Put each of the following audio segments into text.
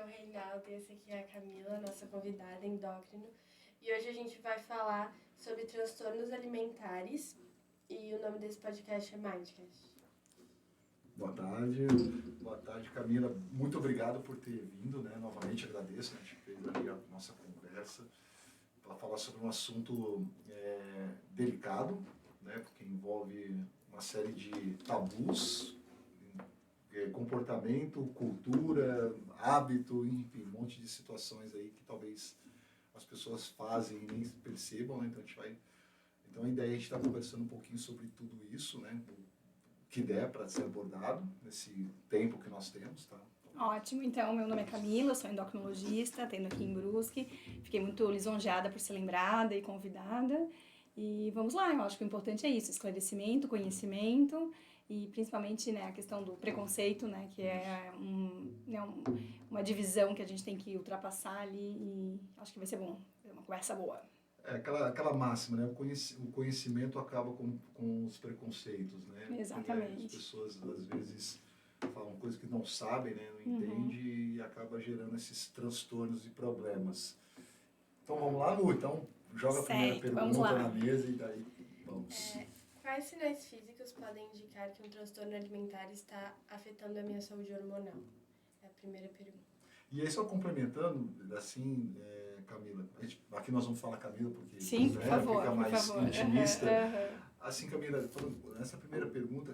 Reinaldo e essa aqui é a Camila, nossa convidada endócrino. E hoje a gente vai falar sobre transtornos alimentares e o nome desse podcast é Mindcast. Boa tarde, Camila. Muito obrigado por ter vindo, né? Novamente agradeço, a gente fez ali a nossa conversa para falar sobre um assunto delicado, né? Porque envolve uma série de tabus, comportamento, cultura, hábito, enfim, um monte de situações aí que talvez as pessoas fazem e nem percebam, né? Então a ideia é a gente estar conversando um pouquinho sobre tudo isso, né? O que der para ser abordado nesse tempo que nós temos, tá? Ótimo, então meu nome é Camila, sou endocrinologista, atendo aqui em Brusque. Fiquei muito lisonjeada por ser lembrada e convidada. E vamos lá, eu acho que o importante é isso, esclarecimento, conhecimento e principalmente, né, a questão do preconceito, né, que é uma divisão que a gente tem que ultrapassar ali e acho que vai ser bom, é uma conversa boa. É aquela máxima, né? O conhecimento acaba com os preconceitos, né? Exatamente. Porque as pessoas, às vezes, falam coisas que não sabem, né? Não entendem e acaba gerando esses transtornos e problemas. Então, vamos lá, Lu? Então, joga a primeira pergunta na mesa e daí vamos. Quais sinais físicos podem indicar que um transtorno alimentar está afetando a minha saúde hormonal? É a primeira pergunta. E aí, só complementando, assim, Camila, aqui nós vamos falar Camila porque sim, por favor, fica mais por favor. intimista. Assim, Camila, nessa primeira pergunta,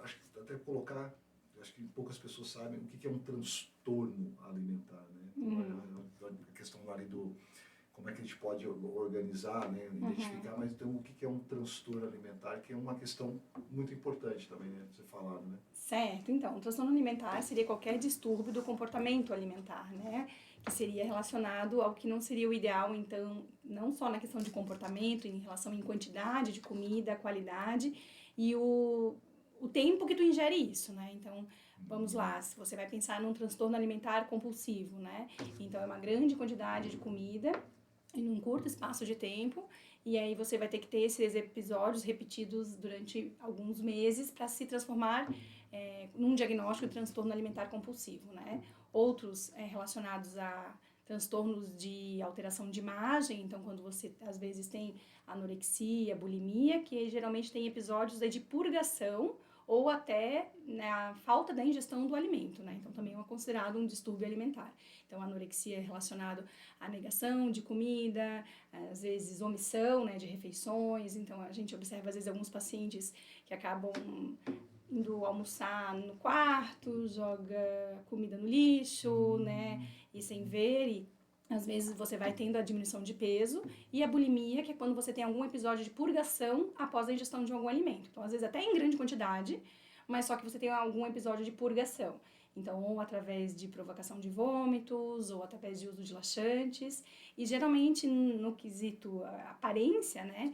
acho que até colocar, acho que poucas pessoas sabem o que é um transtorno alimentar, né? Então, a questão ali do como é que a gente pode organizar, né, identificar, mas então o que é um transtorno alimentar, que é uma questão muito importante também, né, de ser falado, né? Certo, então, um transtorno alimentar seria qualquer distúrbio do comportamento alimentar, né, que seria relacionado ao que não seria o ideal, então, não só na questão de comportamento, em relação em quantidade de comida, qualidade e o tempo que tu ingere isso, né, então, vamos lá, se você vai pensar num transtorno alimentar compulsivo, né, então é uma grande quantidade de comida em um curto espaço de tempo, e aí você vai ter que ter esses episódios repetidos durante alguns meses para se transformar num diagnóstico de transtorno alimentar compulsivo, né? Outros relacionados a transtornos de alteração de imagem, então quando você às vezes tem anorexia, bulimia, que geralmente tem episódios de purgação ou até, né, a falta da ingestão do alimento, né? Então também é considerado um distúrbio alimentar. Então a anorexia é relacionado à negação de comida, às vezes omissão, né, de refeições. Então a gente observa às vezes alguns pacientes que acabam indo almoçar no quarto, joga comida no lixo, né, e sem ver, e às vezes você vai tendo a diminuição de peso, e a bulimia, que é quando você tem algum episódio de purgação após a ingestão de algum alimento. Então, às vezes até em grande quantidade, mas só que você tem algum episódio de purgação. Então, ou através de provocação de vômitos, ou através de uso de laxantes, e geralmente no quesito aparência, né,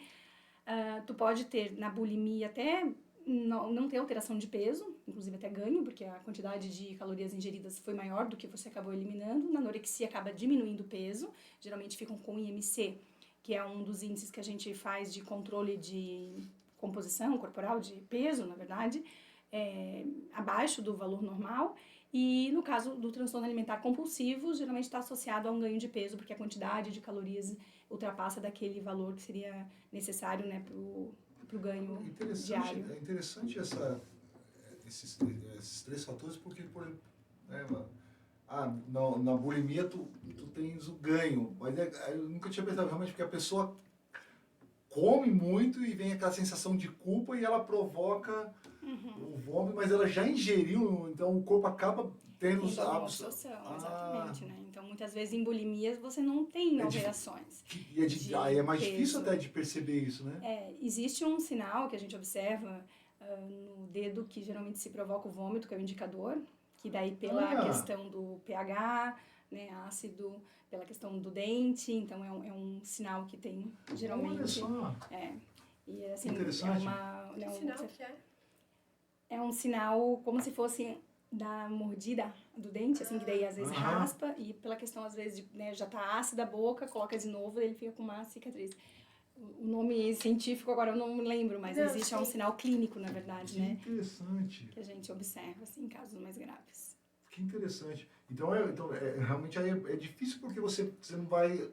tu pode ter na bulimia até não ter alteração de peso, inclusive até ganho, porque a quantidade de calorias ingeridas foi maior do que você acabou eliminando. Na anorexia acaba diminuindo o peso, geralmente ficam com IMC, que é um dos índices que a gente faz de controle de composição corporal, de peso, na verdade, abaixo do valor normal. E no caso do transtorno alimentar compulsivo, geralmente está associado a um ganho de peso, porque a quantidade de calorias ultrapassa daquele valor que seria necessário, né, para o ganho diário. É interessante esses três fatores, porque, por exemplo, né, na bulimia tu tens o ganho, mas eu nunca tinha pensado realmente, porque a pessoa come muito e vem aquela sensação de culpa e ela provoca o vômito, mas ela já ingeriu, então o corpo acaba tendo os hábitos. Exatamente, né? Então, muitas vezes em bulimias você não tem alterações. E é mais difícil até de perceber isso, né? Existe um sinal que a gente observa no dedo que geralmente se provoca o vômito, que é o indicador, que daí pela questão do pH, né, ácido, pela questão do dente, então é um sinal que tem geralmente. Olha só. E assim, interessante. Que sinal que é? É um sinal como se fosse da mordida do dente, assim, que daí às vezes raspa, e pela questão às vezes de, né, já tá ácida a boca, coloca de novo, ele fica com uma cicatriz. O nome científico agora eu não me lembro, mas existe, sim. É um sinal clínico, na verdade, que né? Interessante. Que a gente observa, assim, em casos mais graves. Que interessante. Então, realmente aí é difícil porque você não vai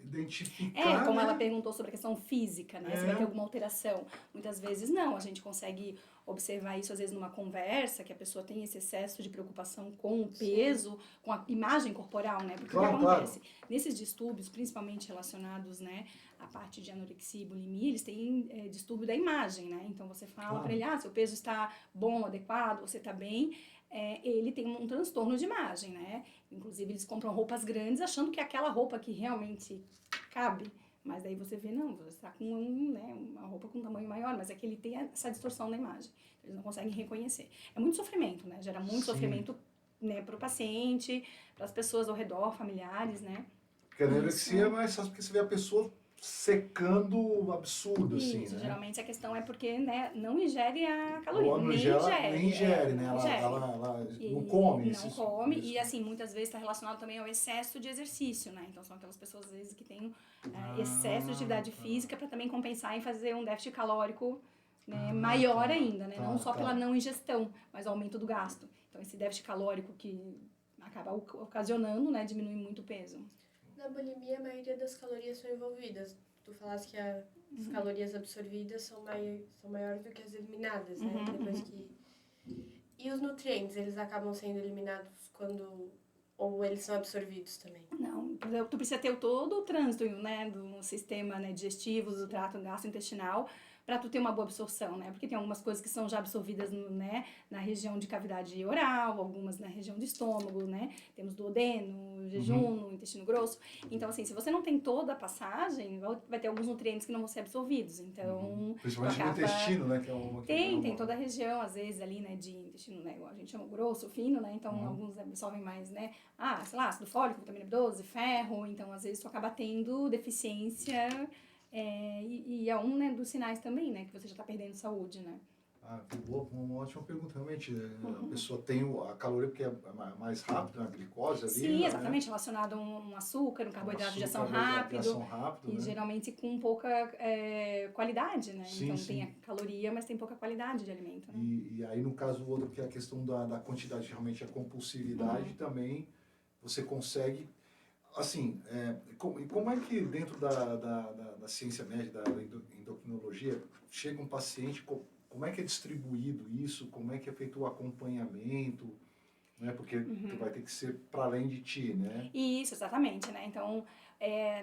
identificar, Como né? ela perguntou sobre a questão física, né? Se vai ter alguma alteração. Muitas vezes não, a gente consegue observar isso às vezes numa conversa, que a pessoa tem esse excesso de preocupação com o peso, com a imagem corporal, né? Porque Claro, o que acontece? Nesses distúrbios, principalmente relacionados, né, à parte de anorexia e bulimia, eles têm distúrbio da imagem, né? Então você fala para ele, seu peso está bom, adequado, você está bem, ele tem um transtorno de imagem, né? Inclusive eles compram roupas grandes achando que é aquela roupa que realmente cabe. Mas daí você vê, não, você está com uma roupa com um tamanho maior, mas é que ele tem essa distorção da imagem. Eles não conseguem reconhecer. É muito sofrimento, né? Gera muito sofrimento, né, para o paciente, para as pessoas ao redor, familiares, né? Porque a anorexia é mais fácil porque você vê a pessoa secando absurdo, assim, Isso, né? geralmente a questão é porque, né, não ingere a caloria, Ou nem ingere, né? Ela não come. Não come, e assim, muitas vezes está relacionado também ao excesso de exercício, né? Então são aquelas pessoas, às vezes, que têm excesso de atividade física para também compensar e fazer um déficit calórico, né, maior ainda, né? Não só pela não ingestão, mas o aumento do gasto. Então esse déficit calórico que acaba ocasionando, né, diminui muito o peso. Na bulimia, a maioria das calorias são envolvidas. Tu falaste que as calorias absorvidas são maiores do que as eliminadas, né? Depois que... E os nutrientes, eles acabam sendo eliminados quando... Ou eles são absorvidos também? Não, tu precisa ter todo o trânsito, né, do sistema, né, digestivo, do trato gastrointestinal, para tu ter uma boa absorção, né? Porque tem algumas coisas que são já absorvidas, né, na região de cavidade oral, algumas na região do estômago, né? Temos duodeno, jejum, intestino grosso. Então, assim, se você não tem toda a passagem, vai ter alguns nutrientes que não vão ser absorvidos. Então, principalmente no intestino, né? Que é uma tem toda a região, às vezes, ali, né, de intestino, né? A gente chama grosso, fino, né? Então, alguns absorvem mais, né? Sei lá, ácido fólico, vitamina B12, ferro. Então, às vezes, tu acaba tendo deficiência... e é um, né, dos sinais também, né, que você já está perdendo saúde, né? Que boa, uma ótima pergunta, realmente. A pessoa tem a caloria porque é mais rápido, a glicose ali. Sim, exatamente, relacionado a um açúcar, um carboidrato de ação rápido, e né? geralmente com pouca qualidade, né? Sim, então sim. tem a caloria, mas tem pouca qualidade de alimento, né? E aí, no caso do outro, que é a questão da quantidade, realmente a compulsividade também, você consegue... Assim, como é que dentro da ciência médica, da endocrinologia, chega um paciente, como é que é distribuído isso, como é que é feito o acompanhamento, né? Porque vai ter que ser para além de ti, né? Isso, exatamente, né? Então,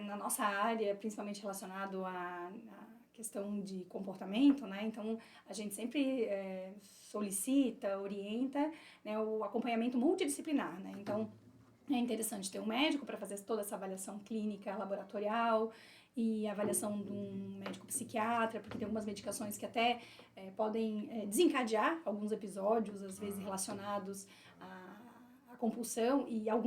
na nossa área, principalmente relacionado à questão de comportamento, né? Então, a gente sempre solicita, orienta, né, o acompanhamento multidisciplinar, né? Então, é interessante ter um médico para fazer toda essa avaliação clínica laboratorial e avaliação de um médico psiquiatra, porque tem algumas medicações que até podem desencadear alguns episódios, às vezes relacionados à compulsão, e a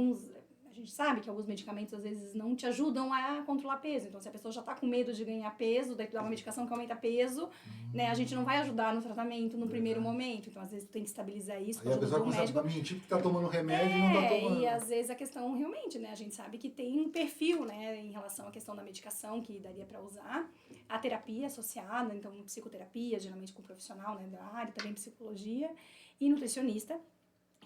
gente sabe que alguns medicamentos às vezes não te ajudam a controlar peso. Então, se a pessoa já está com medo de ganhar peso, daí tu dá uma medicação que aumenta peso, né? A gente não vai ajudar no tratamento no primeiro momento. Então, às vezes, tu tem que estabilizar isso. Aí a pessoa começa a mentir que tá tomando remédio e não tá tomando. E às vezes a questão realmente, né? A gente sabe que tem um perfil, né? Em relação à questão da medicação que daria para usar. A terapia associada, então, psicoterapia, geralmente com profissional, né, da área, também psicologia e nutricionista.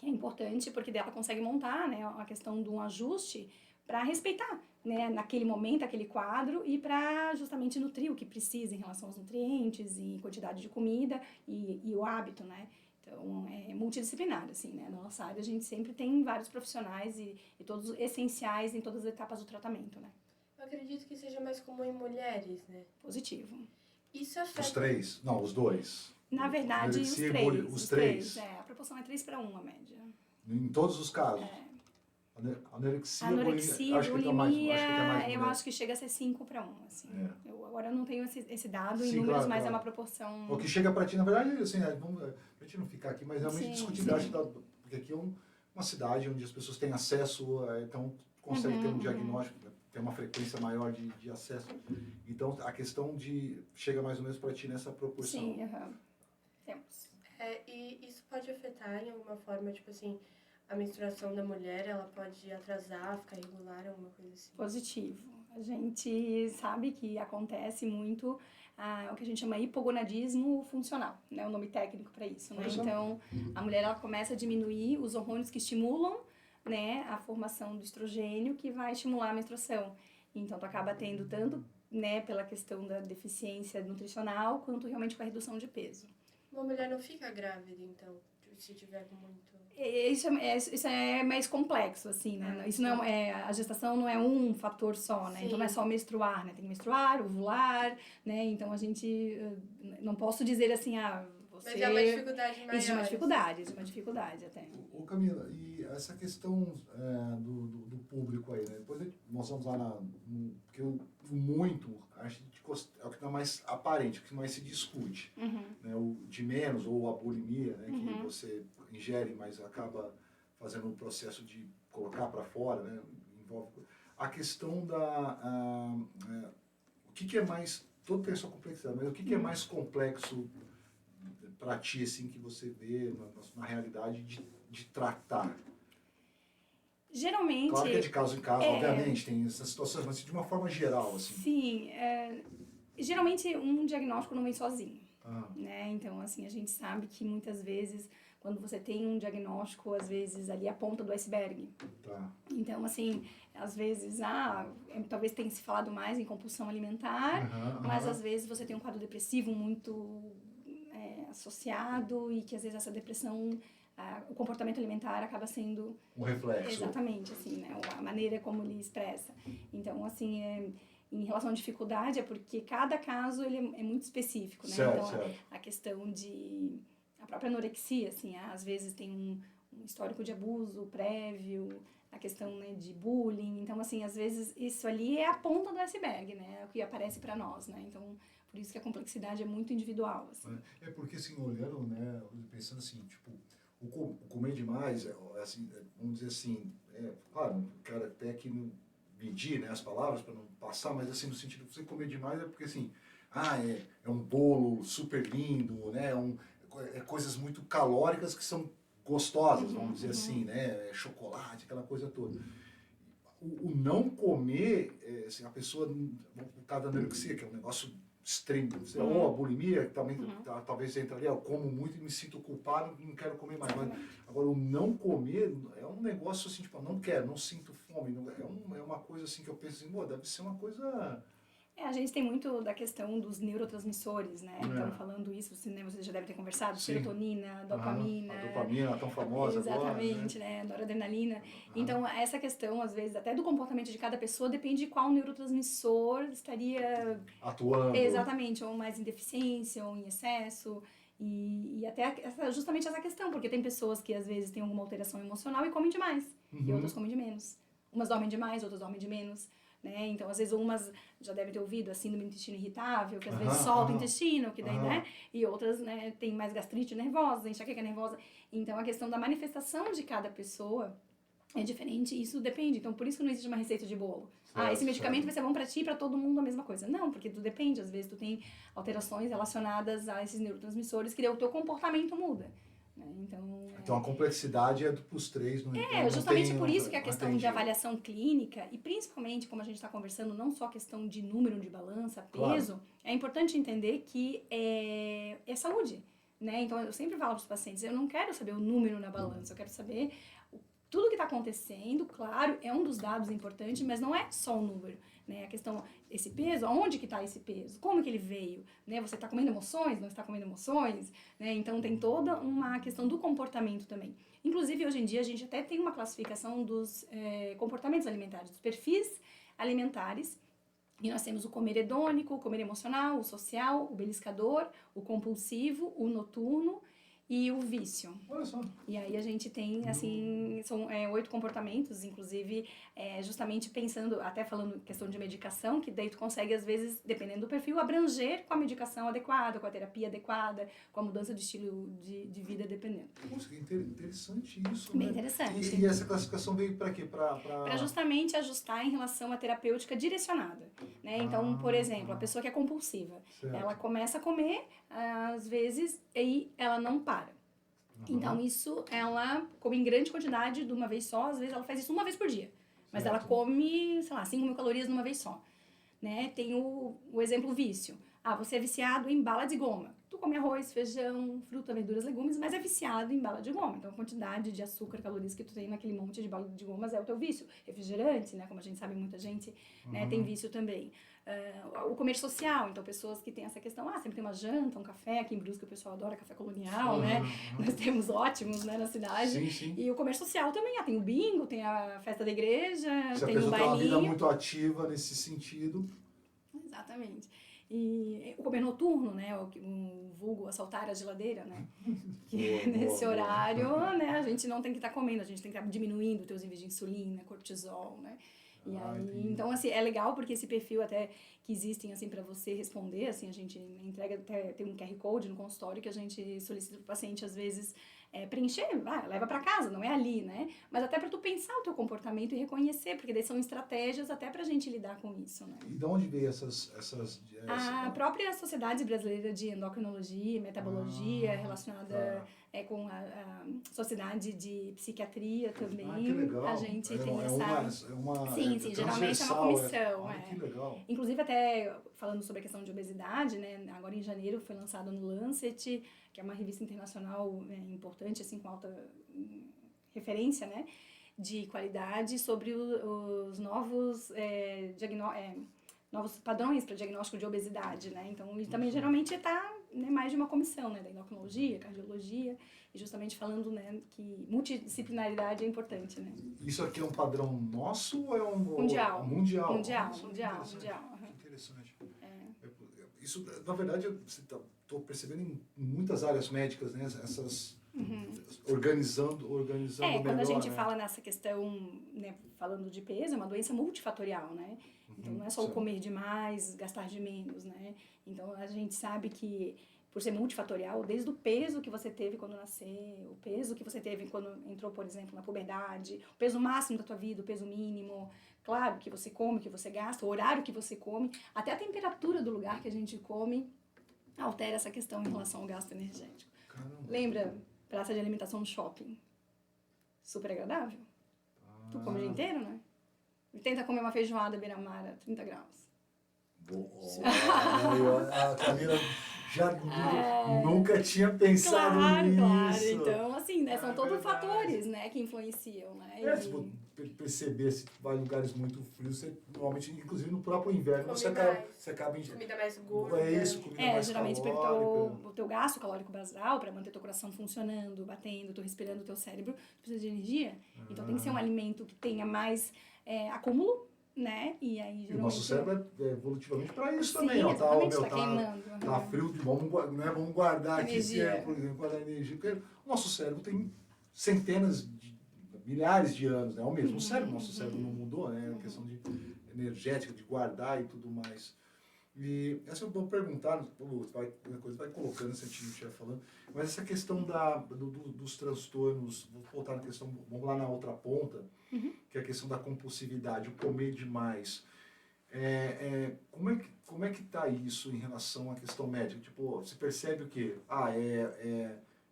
É importante porque dela consegue montar, né, a questão de um ajuste para respeitar, né, naquele momento, aquele quadro e para justamente nutrir o que precisa em relação aos nutrientes e quantidade de comida e o hábito, né? Então, é multidisciplinar, assim, né? Na nossa área, a gente sempre tem vários profissionais e todos essenciais em todas as etapas do tratamento, né? Eu acredito que seja mais comum em mulheres, né? Positivo. Isso afeta... Os três? Não, os dois. Na verdade, os três. A proporção é 3:1, a média. Em todos os casos? Anorexia, bulimia, eu acho que chega a ser 5:1, assim. Eu agora não tenho esse dado em números, mas é uma proporção... O que chega para ti, na verdade, assim, pra gente não ficar aqui, mas realmente discutir, porque aqui é uma cidade onde as pessoas têm acesso, então consegue ter um diagnóstico, tem uma frequência maior de acesso. Então, a questão chega mais ou menos para ti nessa proporção. Sim, temos. E isso pode afetar em alguma forma, tipo assim, a menstruação da mulher, ela pode atrasar, ficar irregular, alguma coisa assim? Positivo. A gente sabe que acontece muito o que a gente chama hipogonadismo funcional, né? O nome técnico para isso, né? Então, a mulher ela começa a diminuir os hormônios que estimulam, né, a formação do estrogênio, que vai estimular a menstruação. Então, tu acaba tendo tanto, né, pela questão da deficiência nutricional, quanto realmente com a redução de peso. Uma mulher não fica grávida, então, se tiver muito... Isso é mais complexo, assim, né? Isso não a gestação não é um fator só, né? Sim. Então não é só menstruar, né? Tem que menstruar, ovular, né? Então a gente não posso dizer assim, você... Mas é uma dificuldade maior. Isso é uma dificuldade até. Ô Camila, e essa questão do público aí, né? Depois nós vamos lá porque muito, acho que é o que está mais aparente, o que mais se discute. Né? O de menos, ou a bulimia, né? Que você ingere, mas acaba fazendo um processo de colocar para fora, né? Envolve a questão o que é mais, todo tem a sua complexidade, mas o que é mais complexo para ti, assim, que você vê na realidade de tratar? Geralmente... Claro que é de caso em caso, obviamente, tem essas situações, mas de uma forma geral, assim. Sim, geralmente um diagnóstico não vem sozinho, né? Então, assim, a gente sabe que muitas vezes, quando você tem um diagnóstico, às vezes ali é a ponta do iceberg. Tá. Então, assim, às vezes, talvez tenha se falado mais em compulsão alimentar, mas às vezes você tem um quadro depressivo muito associado e que às vezes essa depressão, o comportamento alimentar acaba sendo... Um reflexo. Exatamente, assim, né? A maneira como ele expressa. Então, assim, em relação à dificuldade, é porque cada caso ele é muito específico, né? Certo, então, certo. a questão de... A própria anorexia, assim, às vezes tem um histórico de abuso prévio, a questão, né, de bullying. Então, assim, às vezes isso ali é a ponta do iceberg, né? É o que aparece para nós, né? Então, por isso que a complexidade é muito individual, assim. É porque, assim, olhando, né, pensando assim, tipo, o comer demais, assim, vamos dizer assim, claro, não quero até que medir, né, as palavras para não passar, mas assim, no sentido de você comer demais é porque, assim, é um bolo super lindo, né, coisas muito calóricas que são gostosas, vamos dizer assim, né, chocolate, aquela coisa toda. O não comer, assim, a pessoa está dando anorexia, que é um negócio extremo, ou a bulimia, que também talvez entre ali, eu como muito e me sinto culpado e não quero comer mais. Mas, agora, o não comer é um negócio assim, tipo, não quero, não sinto fome, é uma coisa assim que eu penso assim, deve ser uma coisa... A gente tem muito da questão dos neurotransmissores, né? Então, falando isso, você já deve ter conversado, Sim. Serotonina, dopamina... A dopamina, tão famosa exatamente, agora, né? Noradrenalina. Então, essa questão, às vezes, até do comportamento de cada pessoa, depende de qual neurotransmissor estaria... atuando. Exatamente, ou mais em deficiência, ou em excesso... E até justamente essa questão, porque tem pessoas que, às vezes, têm alguma alteração emocional e comem demais, e outras comem de menos. Umas dormem demais, outras dormem de menos. Né? Então, às vezes, umas já devem ter ouvido a síndrome do intestino irritável, que às vezes solta o intestino, que daí, né? E outras, né, tem mais gastrite nervosa, enxaqueca nervosa. Então, a questão da manifestação de cada pessoa é diferente e isso depende. Então, por isso que não existe uma receita de bolo. Esse medicamento vai ser bom pra ti e pra todo mundo a mesma coisa. Não, porque tudo depende. Às vezes, tu tem alterações relacionadas a esses neurotransmissores que daí o teu comportamento muda. Então a complexidade é pros três. Justamente por isso que a questão de avaliação clínica, e principalmente como a gente está conversando, não só a questão de número de balança, peso, é importante entender que é saúde. Né? Então eu sempre falo para os pacientes, eu não quero saber o número na balança, eu quero saber tudo que está acontecendo, claro, é um dos dados importantes, mas não é só o número. Né? A questão, esse peso, aonde que está esse peso? Como que ele veio? Né? Você está comendo emoções? Não está comendo emoções? Né? Então, tem toda uma questão do comportamento também. Inclusive, hoje em dia, a gente até tem uma classificação dos comportamentos alimentares, dos perfis alimentares. E nós temos o comer hedônico, o comer emocional, o social, o beliscador, o compulsivo, o noturno e o vício. Olha só. E aí a gente tem, assim, são 8 comportamentos, inclusive, justamente pensando, até falando questão de medicação, que daí tu consegue, às vezes, dependendo do perfil, abranger com a medicação adequada, com a terapia adequada, com a mudança de estilo de vida, dependendo. Nossa, que interessante isso, Bem né? interessante. E essa classificação veio para quê? Para justamente ajustar em relação à terapêutica direcionada. Né? Então, por exemplo, a pessoa que é compulsiva, ela começa a comer, às vezes, e ela não para. Então, isso, ela come em grande quantidade de uma vez só, às vezes ela faz isso uma vez por dia. Mas ela come, sei lá, 5.000 calorias numa vez só, né? Tem o exemplo vício. Você é viciado em bala de goma. Tu come arroz, feijão, fruta, verduras, legumes, mas é viciado em bala de goma. Então, a quantidade de açúcar, calorias que tu tem naquele monte de bala de gomas é o teu vício. Refrigerante, né? Como a gente sabe, muita gente né, tem vício também. O comer social. Então, pessoas que têm essa questão, sempre tem uma janta, um café. Aqui em Brusque o pessoal adora café colonial, né? Nós temos ótimos, né, na cidade. Sim, sim. E o comer social também. Tem o bingo, tem a festa da igreja, Se tem a o pessoa tem uma vida bailinho. muito ativa nesse sentido... Exatamente. E o comer noturno, né, o vulgo assaltar a geladeira, né, que nesse horário, né, a gente não tem que estar comendo, a gente tem que estar diminuindo os teus níveis de insulina, cortisol, né, e aí, então, assim, é legal porque esse perfil até que existem, assim, para você responder, assim, a gente entrega, até tem um QR Code no consultório que a gente solicita para o paciente, às vezes, preencher, leva para casa, não é ali, né? Mas até para tu pensar o teu comportamento e reconhecer, porque daí são estratégias até pra gente lidar com isso, né? E de onde veio essas A própria Sociedade Brasileira de Endocrinologia e Metabologia, relacionada com a Sociedade de Psiquiatria também. Que legal. A gente tem sim, geralmente é uma comissão. Que legal. Inclusive, até falando sobre a questão de obesidade, né? Agora em janeiro foi lançado no Lancet, que é uma revista internacional importante, assim, com alta referência, né? De qualidade, sobre os novos novos padrões para diagnóstico de obesidade, né? Então, e também geralmente está mais de uma comissão, né? Da endocrinologia, cardiologia, e justamente falando, né, que multidisciplinaridade é importante, né? Isso aqui é um padrão nosso ou é um... Mundial. Mundial. Mundial. Que interessante. Isso, na verdade, estou percebendo em muitas áreas médicas, né? Essas... organizando melhor. Quando a gente fala nessa questão, né, falando de peso, é uma doença multifatorial, né? Então, não é só o comer demais, gastar de menos, né? Então, a gente sabe que, por ser multifatorial, desde o peso que você teve quando nasceu, o peso que você teve quando entrou, por exemplo, na puberdade, o peso máximo da tua vida, o peso mínimo, claro, que você come, que você gasta, o horário que você come, até a temperatura do lugar que a gente come, altera essa questão em relação ao gasto energético. Caramba. Lembra? Praça de alimentação no shopping. Super agradável. Tu come o dia inteiro, né? E tenta comer uma feijoada beira-mar a 30 graus. A Camila já nunca tinha pensado nisso. Claro. Então, assim, né? São todos fatores, né? Que influenciam, né? Se for perceber, se vai em lugares muito frios, você, normalmente, inclusive no próprio inverno, você acaba em... Comida mais gorda. Comida mais geralmente calórica. o teu gasto calórico basal, para manter teu coração funcionando, batendo, tu respirando o teu cérebro, tu precisa de energia. Então, tem que ser um alimento que tenha mais acúmulo, né? E aí, geralmente... E o nosso cérebro é evolutivamente para isso Sim, também. exatamente, tá queimando. Tá frio, vamos guardar aqui, energia. Por exemplo, guardar energia. Porque o nosso cérebro tem centenas milhares de anos, né? É o mesmo cérebro, nosso cérebro não mudou, né? A questão de energética, de guardar e tudo mais. E essa eu vou perguntar, vai colocando, se a gente estiver falando, mas essa questão dos transtornos, vou voltar na questão, vamos lá na outra ponta, que é a questão da compulsividade, o comer demais. Como é que está isso em relação à questão médica? Tipo, você percebe o quê?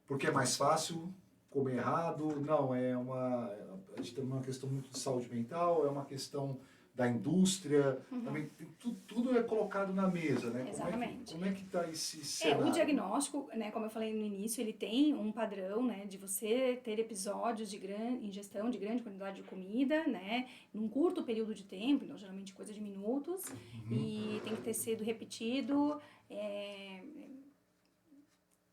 Porque é mais fácil comer errado? Não, a gente tem uma questão muito de saúde mental, é uma questão da indústria, também tudo é colocado na mesa, né? Exatamente. Como é que está esse cenário? O diagnóstico, né, como eu falei no início, ele tem um padrão, né, de você ter episódios de ingestão de grande quantidade de comida, né, num curto período de tempo, então geralmente coisa de minutos, e tem que ter sido repetido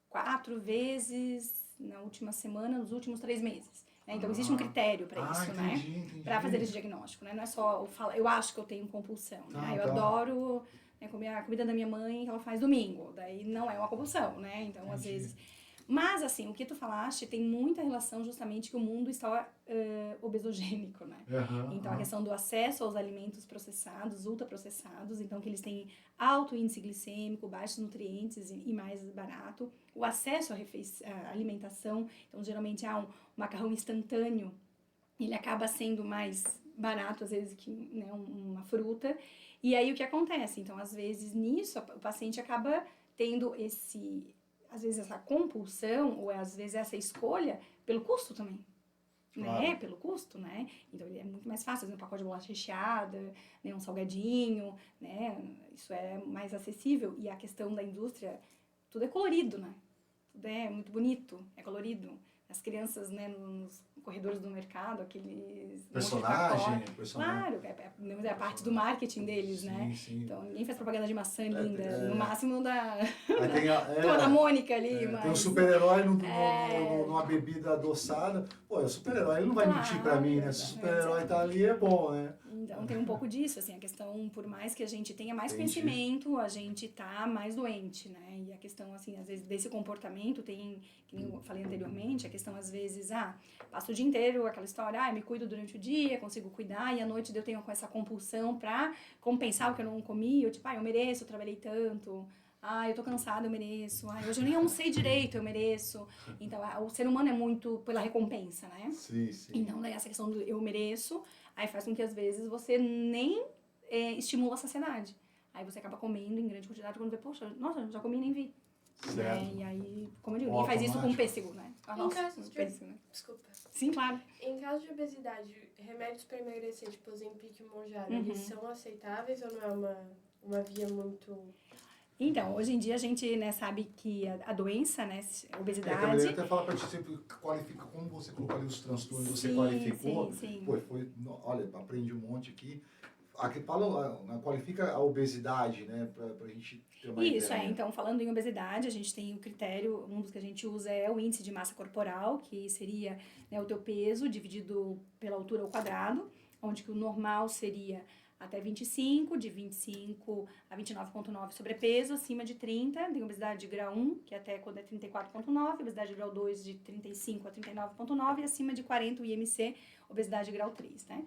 4 vezes na última semana, nos últimos 3 meses. Então, existe um critério para isso, entendi. Para fazer esse diagnóstico, né? Não é só eu acho que eu tenho compulsão, né? Eu adoro comer a comida da minha mãe que ela faz domingo. Daí não é uma compulsão, né? Então, às vezes... Mas, assim, o que tu falaste tem muita relação justamente que o mundo está obesogênico, né? Então, a questão do acesso aos alimentos processados, ultraprocessados, então que eles têm alto índice glicêmico, baixos nutrientes e mais barato. O acesso à alimentação, então, geralmente há um macarrão instantâneo, ele acaba sendo mais barato, às vezes, que uma fruta. E aí, o que acontece? Então, às vezes, nisso, o paciente acaba tendo às vezes essa compulsão, ou às vezes essa escolha, pelo custo também. né? Claro. Pelo custo, né? Então ele é muito mais fácil, fazer um pacote de bolacha recheada, né? Um salgadinho, né? Isso é mais acessível. E a questão da indústria, tudo é colorido, né? Tudo é muito bonito, é colorido. As crianças, né, nos corredores do mercado, aqueles... Personagem. Claro, é a parte do marketing deles, né? Sim. Então, ninguém faz propaganda de maçã linda, É. no máximo da Aí tem Turma da Mônica ali, mas... tem um super-herói numa bebida adoçada. Pô, é o super-herói, ele não vai mentir pra mim, né? Se o super-herói tá ali, é bom, né? Então, tem um pouco disso, assim, a questão, por mais que a gente tenha mais Entendi. conhecimento, a gente tá mais doente, né? E a questão, assim, às vezes, desse comportamento tem, que nem eu falei anteriormente, a questão, às vezes, passo o dia inteiro aquela história, eu me cuido durante o dia, consigo cuidar, e à noite eu tenho com essa compulsão pra compensar o que eu não comi, eu, tipo, eu mereço, eu trabalhei tanto, eu tô cansada, eu mereço, hoje eu nem almocei direito, eu mereço. Então, o ser humano é muito pela recompensa, né? Sim. Então, daí essa questão do eu mereço, aí faz com que, às vezes, você nem estimula a saciedade. Aí você acaba comendo em grande quantidade, quando vê, poxa, nossa, já comi e nem vi. Certo. E aí, como eu digo, ninguém faz isso com pêssego, né? Casos né? Desculpa. Sim, claro. Em caso de obesidade, remédios para emagrecer, tipo Ozempic e Mounjaro, eles são aceitáveis ou não é uma via muito... Então, hoje em dia a gente, né, sabe que a doença, né, a obesidade... Eu até falar pra ti, sempre qualifica, como você colocou ali os transtornos, você qualificou. Sim. Pô, olha, aprendi um monte aqui. Aqui qualifica a obesidade, né, pra gente ter uma Isso, ideia. então, falando em obesidade, a gente tem o critério, um dos que a gente usa é o índice de massa corporal, que seria, né, o teu peso dividido pela altura ao quadrado, onde que o normal seria até 25, de 25 a 29,9 sobrepeso, acima de 30, tem obesidade de grau 1, que até quando é 34,9, obesidade de grau 2 de 35 a 39,9 e acima de 40 o IMC, obesidade de grau 3, né?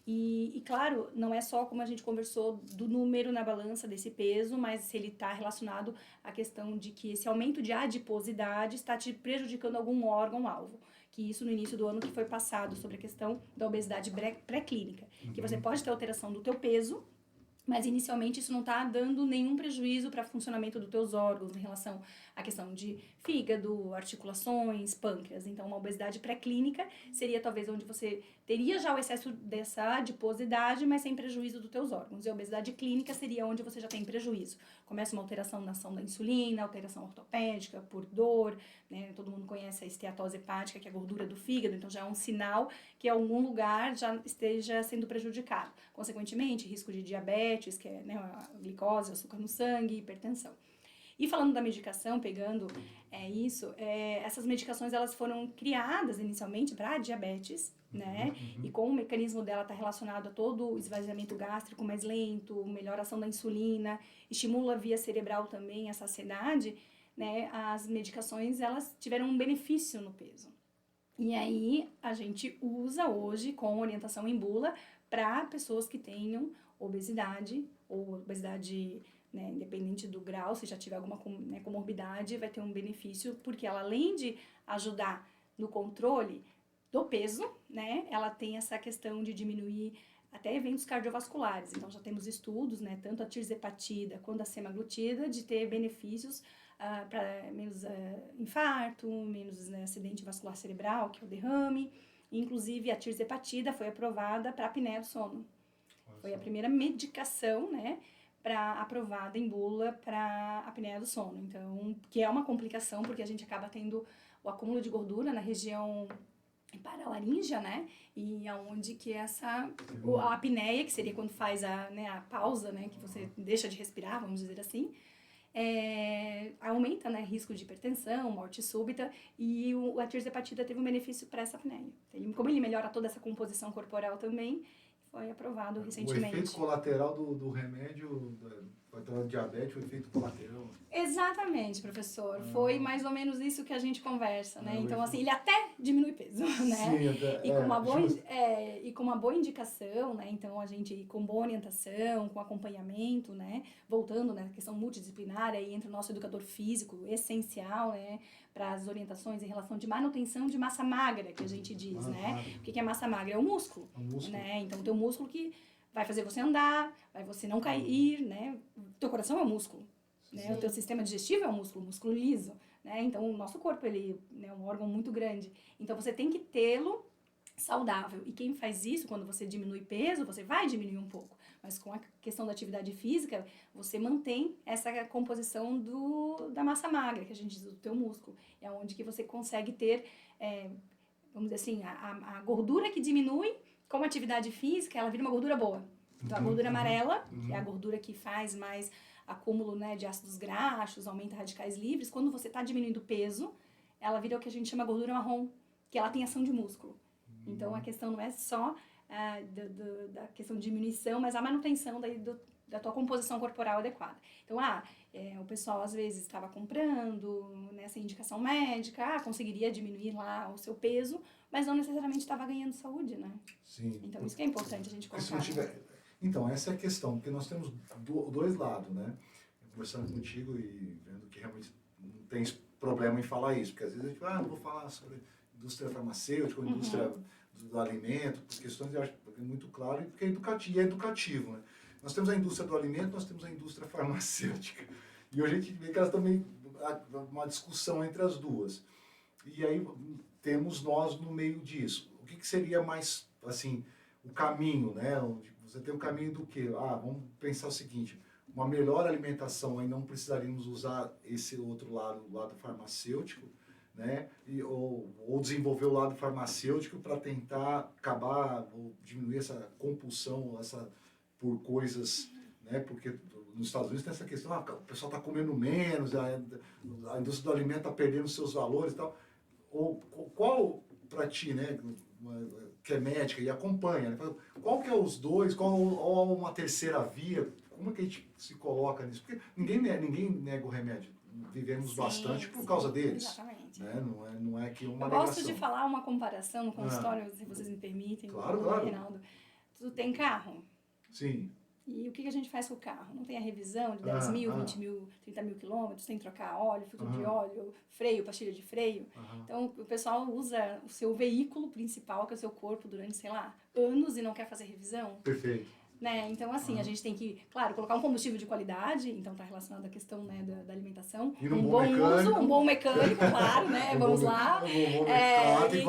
E claro, não é só como a gente conversou do número na balança desse peso, mas se ele está relacionado à questão de que esse aumento de adiposidade está te prejudicando algum órgão-alvo. Que isso no início do ano que foi passado sobre a questão da obesidade pré-clínica. Que você pode ter alteração do teu peso, mas inicialmente isso não está dando nenhum prejuízo para o funcionamento dos teus órgãos em relação à questão de fígado, articulações, pâncreas. Então, uma obesidade pré-clínica seria talvez onde você teria já o excesso dessa adiposidade, mas sem prejuízo dos teus órgãos. E a obesidade clínica seria onde você já tem prejuízo. Começa uma alteração na ação da insulina, alteração ortopédica, por dor, né? Todo mundo conhece a esteatose hepática, que é a gordura do fígado, então já é um sinal que algum lugar já esteja sendo prejudicado. Consequentemente, risco de diabetes, que é, né, a glicose, açúcar no sangue, hipertensão. E falando da medicação, pegando essas medicações elas foram criadas inicialmente para diabetes, né? E com o mecanismo dela está relacionado a todo o esvaziamento gástrico mais lento, melhor ação da insulina, estimula a via cerebral também a saciedade, né? As medicações elas tiveram um benefício no peso. E aí a gente usa hoje com orientação em bula para pessoas que tenham obesidade ou obesidade, né, independente do grau, se já tiver alguma comorbidade, vai ter um benefício, porque ela, além de ajudar no controle do peso, né, ela tem essa questão de diminuir até eventos cardiovasculares. Então, já temos estudos, né, tanto a tirzepatida quanto a semaglutida, de ter benefícios para menos infarto, menos acidente vascular cerebral, que é o derrame. Inclusive, a tirzepatida foi aprovada para apneia do sono. Foi a primeira medicação, né, aprovada em bula para apneia do sono. Então, que é uma complicação, porque a gente acaba tendo o acúmulo de gordura na região paralaríngea, né, e aonde que a apneia, que seria quando faz a pausa, né, que você deixa de respirar, vamos dizer assim, aumenta, né, risco de hipertensão, morte súbita, e a tirzepatida teve um benefício para essa apneia. Como ele melhora toda essa composição corporal também, foi aprovado recentemente. O efeito colateral do remédio para diabetes, o efeito colateral. Exatamente, professor. Foi mais ou menos isso que a gente conversa, né? Então, assim, ele até diminui peso, né? Sim, e com uma boa indicação, né? Então, a gente, com boa orientação, com acompanhamento, né? Voltando, né? Questão multidisciplinar, aí entra o nosso educador físico, essencial, né? Para as orientações em relação de manutenção de massa magra, que a gente diz, né? Claro. O que é massa magra? É o músculo, né? Então, tem o músculo que vai fazer você andar, vai você não cair, né? Teu coração é um músculo, né? O teu sistema digestivo é um músculo liso, né? Então, o nosso corpo, ele é um órgão muito grande. Então, você tem que tê-lo saudável. E quem faz isso, quando você diminui peso, você vai diminuir um pouco. Mas com a questão da atividade física, você mantém essa composição da massa magra, que a gente diz do teu músculo. É onde que você consegue ter, vamos dizer assim, a gordura que diminui com a atividade física, ela vira uma gordura boa. Então, a gordura amarela, que é a gordura que faz mais acúmulo, né, de ácidos graxos, aumenta radicais livres, quando você está diminuindo peso, ela vira o que a gente chama gordura marrom, que ela tem ação de músculo. Então, a questão não é só da questão de diminuição, mas a manutenção da tua composição corporal adequada. Então, o pessoal às vezes estava comprando nessa indicação médica, conseguiria diminuir lá o seu peso, mas não necessariamente estava ganhando saúde, né? Sim. Então, isso que é importante a gente colocar. Então, essa é a questão, porque nós temos dois lados, né? Conversando contigo e vendo que realmente não tem problema em falar isso, porque às vezes a gente não vou falar sobre indústria farmacêutica, ou indústria do alimento, por questões, eu acho que é muito claro, e porque é educativo, né? Nós temos a indústria do alimento, nós temos a indústria farmacêutica. E hoje a gente vê que elas também, uma discussão entre as duas. E aí temos nós no meio disso. O que seria mais, assim, o caminho, né? Você tem o caminho do quê? Vamos pensar o seguinte, uma melhor alimentação, aí não precisaríamos usar esse outro lado, o lado farmacêutico, né? Ou desenvolver o lado farmacêutico para tentar acabar ou diminuir essa compulsão por coisas, né? Porque nos Estados Unidos tem essa questão, o pessoal está comendo menos, a indústria do alimento está perdendo seus valores e tal. Qual para ti, né, que é médica e acompanha, né? Qual que é os dois, ou uma terceira via, como é que a gente se coloca nisso? Porque ninguém nega o remédio. Vivemos bastante por causa deles. Exatamente. Né? Não é que uma Eu gosto de falar uma comparação no consultório, se vocês me permitem. Claro. Reinaldo. Tu tem carro? Sim. E o que a gente faz com o carro? Não tem a revisão de 10 mil, 20 mil, 30 mil quilômetros, tem que trocar óleo, filtro de óleo, freio, pastilha de freio. Então, o pessoal usa o seu veículo principal, que é o seu corpo, durante, sei lá, anos e não quer fazer revisão. Perfeito. Né? Então, assim, a gente tem que, claro, colocar um combustível de qualidade, então está relacionado à questão, né, da alimentação. E um bom mecânico. Um bom mecânico, claro, né? Vamos lá.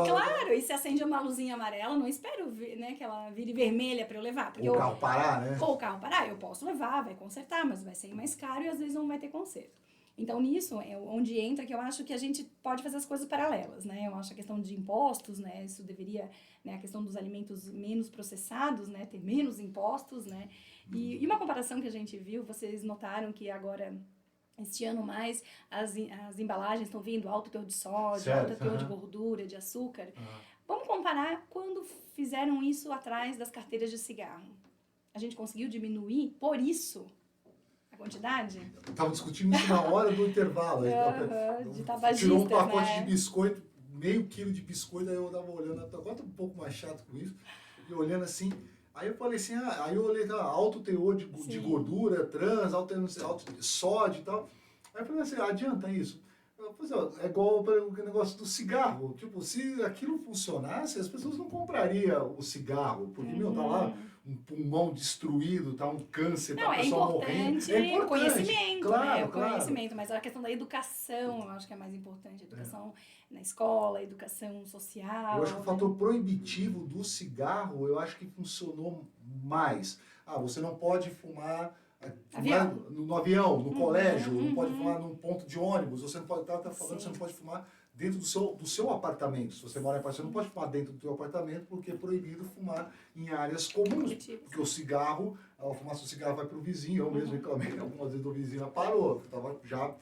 Claro, e se acende uma luzinha amarela, não espero, né, que ela vire vermelha para eu levar. Porque o carro parar, né? Ou o carro parar, eu posso levar, vai consertar, mas vai ser mais caro e às vezes não vai ter conserto. Então, nisso é onde entra que eu acho que a gente pode fazer as coisas paralelas, né? Eu acho a questão de impostos, né? Isso deveria, né? A questão dos alimentos menos processados, né? Ter menos impostos, né? E uma comparação que a gente viu, vocês notaram que agora, este ano mais, as embalagens estão vindo alto teor de sódio, alto teor de gordura, de açúcar. Vamos comparar quando fizeram isso atrás das carteiras de cigarro. A gente conseguiu diminuir, por isso, quantidade? Estava discutindo isso na hora do intervalo. De tabagistas, tirou um pacote né? de biscoito, meio quilo de biscoito, aí eu estava olhando, agora estou um pouco mais chato com isso, e olhando assim, aí eu falei assim, aí eu olhei, alto teor de gordura, trans, alto de sódio e tal, aí eu falei assim, adianta isso? É igual o negócio do cigarro, tipo, se aquilo funcionasse, as pessoas não comprariam o cigarro, porque, tá lá um pulmão destruído, tá um câncer, tá a pessoa morrendo. É importante, conhecimento, claro, né? O conhecimento, mas a questão da educação, eu acho que é mais importante, a educação na escola, a educação social. Eu acho que o fator proibitivo do cigarro, eu acho que funcionou mais. Você não pode fumar no avião, no colégio, não pode fumar num ponto de ônibus, você não pode falando, você não pode fumar dentro do seu apartamento. Se você mora em apartamento, você não pode fumar dentro do seu apartamento porque é proibido fumar em áreas comuns. Porque o cigarro, a fumaça do cigarro vai para o vizinho, eu mesmo reclamei algumas vezes do vizinho, parou, eu estava já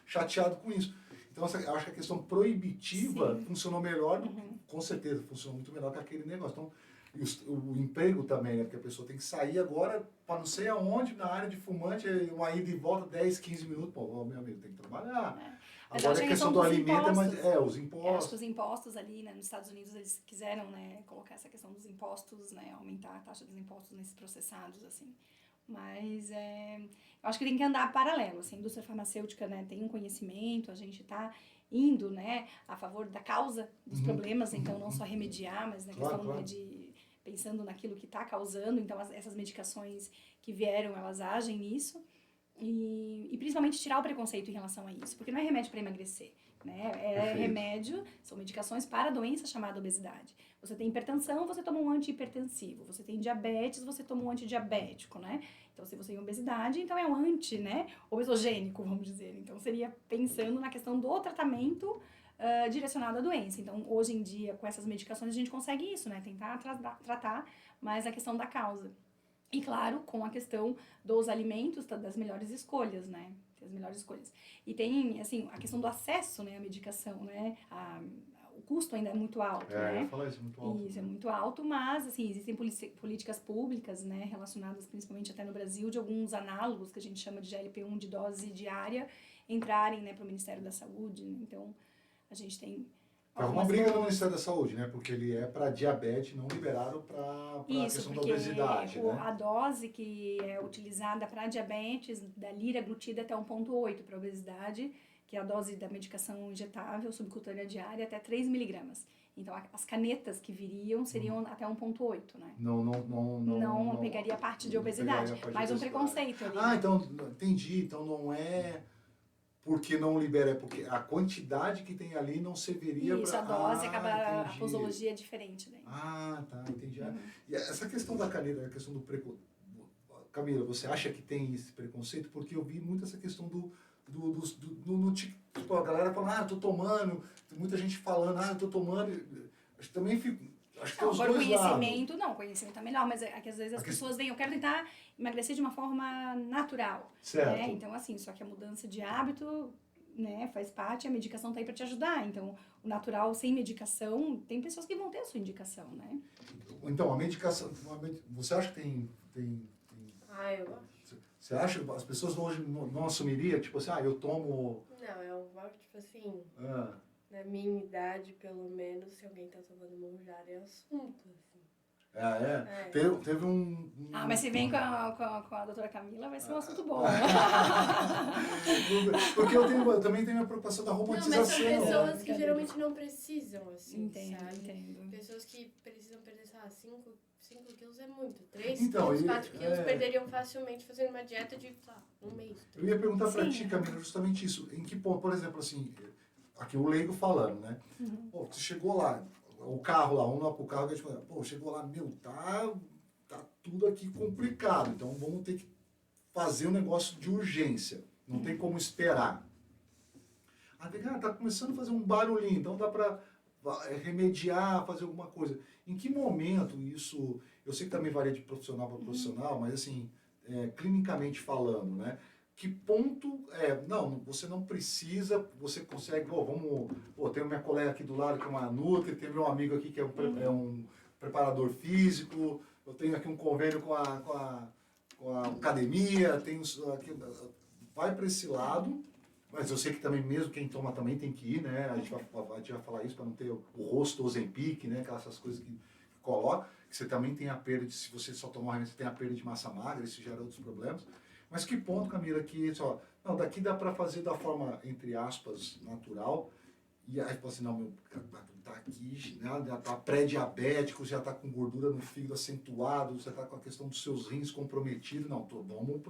chateado com isso. Então, eu acho que a questão proibitiva funcionou melhor, com certeza, funcionou muito melhor que aquele negócio. Então, e o emprego também, né? Porque a pessoa tem que sair agora para não sei aonde, na área de fumante, uma ida e volta, 10, 15 minutos. Pô, meu amigo, tem que trabalhar. Agora a questão do alimento os impostos. Eu acho que os impostos ali, né, nos Estados Unidos, eles quiseram, né, colocar essa questão dos impostos, né, aumentar a taxa dos impostos nesses processados, assim. Mas eu acho que tem que andar paralelo, assim, a indústria farmacêutica, né, tem um conhecimento, a gente está indo, né, a favor da causa dos problemas, então não só remediar, mas na questão né, de pensando naquilo que está causando, então essas medicações que vieram, elas agem nisso. E principalmente tirar o preconceito em relação a isso, porque não é remédio para emagrecer, né? Perfeito. Remédio, são medicações para a doença chamada obesidade. Você tem hipertensão, você toma um antihipertensivo. Você tem diabetes, você toma um antidiabético, né? Então, se você tem obesidade, então é um anti, né? Obesogênico, vamos dizer. Então, seria pensando na questão do tratamento direcionado à doença. Então, hoje em dia, com essas medicações, a gente consegue isso, né? Tentar tratar mais a questão da causa. E, claro, com a questão dos alimentos, das melhores escolhas, né? As melhores escolhas. E tem, assim, a questão do acesso, né, à medicação, né? O custo ainda é muito alto, né? Eu ia falar isso, é muito alto. Isso, é muito alto, mas, assim, existem políticas públicas, né, relacionadas principalmente até no Brasil, de alguns análogos, que a gente chama de GLP-1 de dose diária, entrarem, né, para o Ministério da Saúde, né? Então, a gente tem... Tá uma briga no Ministério da Saúde, né? Porque ele é para diabetes, não liberaram para a questão da obesidade, né? A dose que é utilizada para diabetes, da liraglutida até 1,8, para obesidade, que é a dose da medicação injetável subcutânea diária, até 3 miligramas. Então, as canetas que viriam seriam até 1,8, né? Não pegaria a parte de obesidade, mas um preconceito ali. Ah, então, entendi. Então, não é porque não libera, é porque a quantidade que tem ali não serviria para... Isso, a dose acaba... A posologia é diferente daí. Ah, tá, entendi. E essa questão da caneta, a questão do preconceito... Camila, você acha que tem esse preconceito? Porque eu vi muito essa questão no TikTok, a galera falando, eu tô tomando, tem muita gente falando, eu tô tomando, acho que também fico, acho que tem os dois conhecimento, lados. Não, conhecimento é melhor, mas é que às vezes as pessoas veem, eu quero tentar emagrecer de uma forma natural, certo. Né? Então assim, só que a mudança de hábito, né, faz parte, a medicação tá aí para te ajudar, então o natural sem medicação, tem pessoas que vão ter a sua indicação, né? Então, a medicação, você acha que tem... Eu acho. Você acha que as pessoas hoje não assumiriam, tipo assim, eu tomo... Não, eu acho, tipo assim, na minha idade, pelo menos, se alguém tá tomando Monjaro, é assunto, assim. Teve um... mas se vem com a doutora Camila, vai ser um assunto bom. Porque eu também tenho a preocupação da romantização. Não, mas são pessoas que geralmente não precisam, assim, Entendo. Pessoas que precisam perder, 5 quilos é muito. 3 então, quilos, 4 quilos perderiam facilmente fazendo uma dieta de, um mês. Eu ia perguntar pra ti, Camila, justamente isso. Em que ponto, por exemplo, assim, aqui o leigo falando, né? Pô, você chegou lá, o carro lá, vamos lá pro carro, chegou lá, tá tudo aqui complicado, então vamos ter que fazer um negócio de urgência, não tem como esperar. Tá começando a fazer um barulhinho, então dá pra remediar, fazer alguma coisa. Em que momento isso, eu sei que também varia de profissional para profissional, mas assim, clinicamente falando, né? Que ponto não, você não precisa, você consegue, tenho minha colega aqui do lado que é uma nutri, tem meu amigo aqui que é um preparador físico, eu tenho aqui um convênio com a academia, tenho aqui, vai para esse lado, mas eu sei que também mesmo quem toma também tem que ir, né? A gente vai falar isso para não ter o rosto Ozempic, né? Aquelas coisas que coloca, que você também tem a perda, se você só tomar remédio, você tem a perda de massa magra, isso gera outros problemas. Mas que ponto, Camila, que daqui dá para fazer da forma, entre aspas, natural, e aí fala assim, tá aqui, né, já tá pré-diabético, já tá com gordura no fígado acentuado, você tá com a questão dos seus rins comprometidos, vamos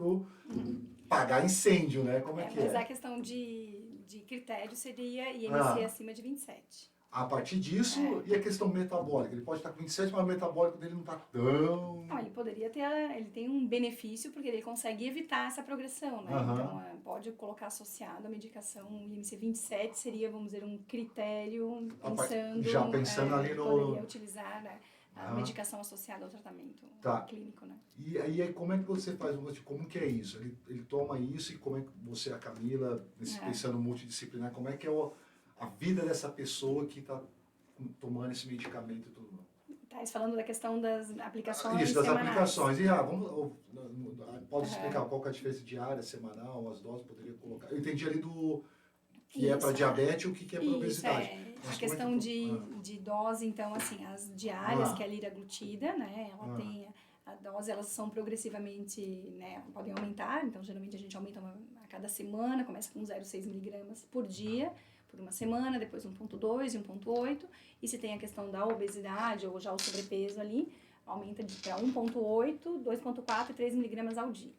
pagar incêndio, né? Como é que mas a questão de critério seria IMC acima de 27. A partir disso, e a questão metabólica? Ele pode estar com 27, mas o metabólico dele não está tão... Ele poderia ter, ele tem um benefício porque ele consegue evitar essa progressão, né? Então, pode colocar associado a medicação, o IMC 27 seria, vamos dizer, um critério pensando ali no... Poderia utilizar, né, a medicação associada ao tratamento clínico, né? E aí, como é que você faz? Como que é isso? Ele toma isso e como é que você, a Camila, pensando multidisciplinar, como é que é a vida dessa pessoa que está tomando esse medicamento e tudo mais? Tá falando da questão das aplicações Isso, das semanais. aplicações. E pode explicar qual que é a diferença diária, semanal, as doses, poderia colocar. Eu entendi ali do que é para diabetes e o que é para obesidade. A questão de dose, então, assim, as diárias, que é a liraglutida, né, ela tem a dose, elas são progressivamente, né, podem aumentar, então geralmente a gente aumenta a cada semana, começa com 0,6 miligramas por dia, por uma semana, depois 1,2 e 1,8, e se tem a questão da obesidade ou já o sobrepeso ali, aumenta para 1,8, 2,4 e 3 miligramas ao dia.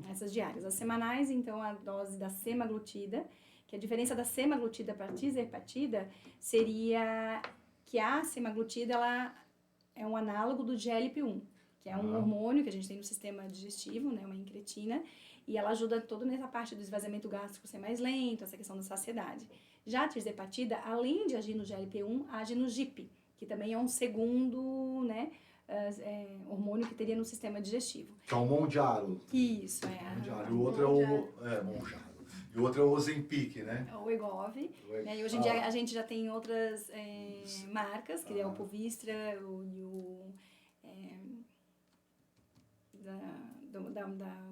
Essas diárias. As semanais, então, a dose da semaglutida, que a diferença da semaglutida para a tirzepatida seria que a semaglutida, ela é um análogo do GLP-1, que é um hormônio que a gente tem no sistema digestivo, né, uma incretina, e ela ajuda toda nessa parte do esvaziamento gástrico ser mais lento, essa questão da saciedade. Já a tirzepatida, além de agir no GLP-1, age no GIP, que também é um segundo, né, hormônio que teria no sistema digestivo. Que é o Mounjaro. Isso, Mounjaro. E o outro é o... Mounjaro. E o outro é o Ozempic, né? O Wegovy. Né? E hoje em dia a gente já tem outras marcas, que é o Povistra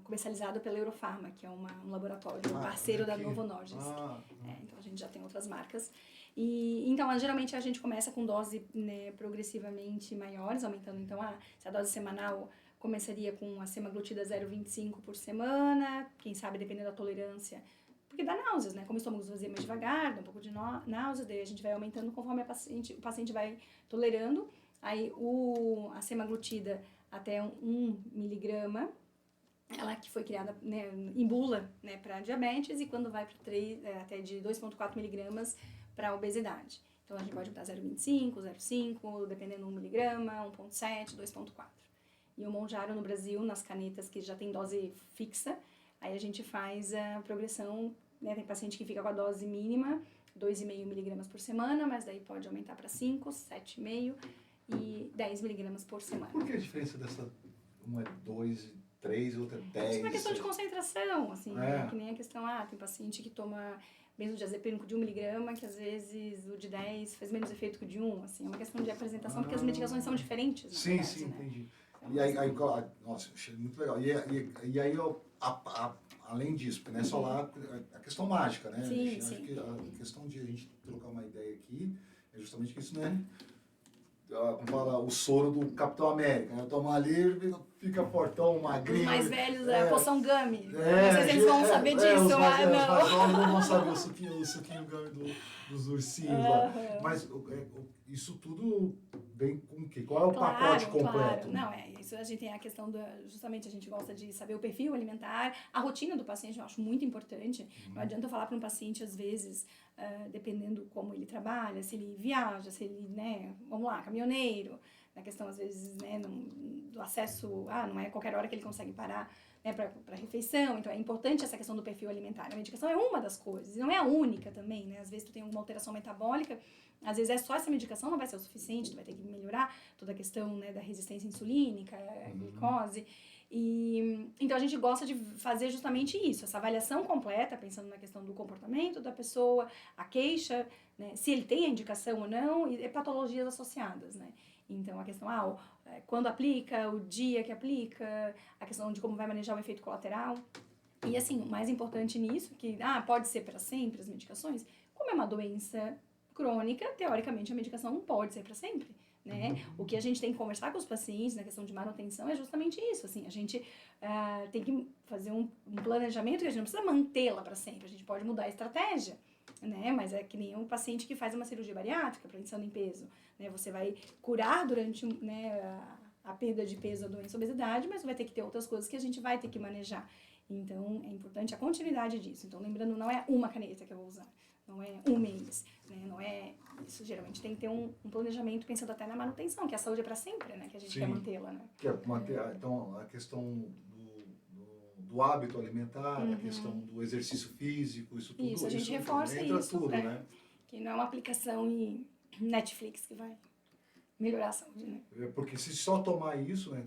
comercializado pela Eurofarma, que é um laboratório parceiro da Novo Nordisk. Então a gente já tem outras marcas. Então, geralmente a gente começa com dose, né, progressivamente maiores, aumentando. Então, se a dose semanal começaria com a semaglutida 0,25 por semana, quem sabe dependendo da tolerância, porque dá náuseas, né? Como o estômago esvazia mais devagar, dá um pouco de náuseas, daí a gente vai aumentando conforme o paciente vai tolerando. Aí a semaglutida até 1 miligrama, ela que foi criada, né, em bula, né, para diabetes, e quando vai para até de 2,4 miligramas para obesidade. Então a gente pode botar 0,25, 0,5, dependendo do 1 miligrama, 1,7, 2,4. E o Mounjaro no Brasil, nas canetas que já tem dose fixa, aí a gente faz a progressão, né, tem paciente que fica com a dose mínima, 2,5 miligramas por semana, mas daí pode aumentar para 5, 7,5 e 10 miligramas por semana. Por que a diferença dessa? Uma é 2, 3, outra é 10? Isso é uma questão de concentração, assim, né? Que nem a questão, tem paciente que toma benzodiazepínico de 1 miligrama, que às vezes o de 10 faz menos efeito que o de 1, assim, é uma questão de apresentação, porque as medicações são diferentes, na verdade, sim, né? entendi. E aí, nossa, achei muito legal. E aí, além disso, porque não é só lá a questão mágica, né? Sim, Acho que a questão de a gente trocar uma ideia aqui é justamente que isso, né? Como fala, o soro do Capitão América, né? Tomar ali, fica fortão, magrinho. Os mais velhos, a poção Gummy. Não sei se a eles vão saber disso, os mais não. não vão saber o suquinho Gummy dos ursinhos lá. Mas isso tudo vem com o quê? Qual é o pacote completo? Claro. Não, isso a gente tem a questão justamente a gente gosta de saber o perfil alimentar, a rotina do paciente eu acho muito importante. Não adianta eu falar para um paciente, às vezes, dependendo como ele trabalha, se ele viaja, se ele, né, vamos lá, caminhoneiro, na questão, às vezes, né, do acesso, não é qualquer hora que ele consegue parar, né, para refeição, então é importante essa questão do perfil alimentar. A medicação é uma das coisas, e não é a única também, né, às vezes tu tem alguma alteração metabólica, às vezes só essa medicação não vai ser o suficiente, tu vai ter que melhorar toda a questão, né, da resistência insulínica, glicose, e então a gente gosta de fazer justamente isso, essa avaliação completa, pensando na questão do comportamento da pessoa, a queixa, né, se ele tem a indicação ou não, e patologias associadas, né. Então, a questão, quando aplica, o dia que aplica, a questão de como vai manejar o efeito colateral. E, assim, o mais importante nisso, que, pode ser para sempre as medicações, como é uma doença crônica, teoricamente a medicação não pode ser para sempre, né? O que a gente tem que conversar com os pacientes na questão de manutenção é justamente isso, assim, a gente tem que fazer um planejamento que a gente não precisa mantê-la para sempre, a gente pode mudar a estratégia, né? Mas é que nem um paciente que faz uma cirurgia bariátrica, pensando em peso, né? Você vai curar durante, né, a perda de peso, a doença, a obesidade, mas vai ter que ter outras coisas que a gente vai ter que manejar. Então, é importante a continuidade disso. Então, lembrando, não é uma caneta que eu vou usar, não é um mês, né? Não é... Isso geralmente tem que ter um planejamento pensando até na manutenção, que a saúde é para sempre, né? Que a gente quer mantê-la, né? Que é manter, então, a questão do hábito alimentar, a questão do exercício físico, isso tudo. Isso, a gente reforça entra isso, tudo, né? Que não é uma aplicação em Netflix que vai melhorar a saúde, né? Porque se só tomar isso, né,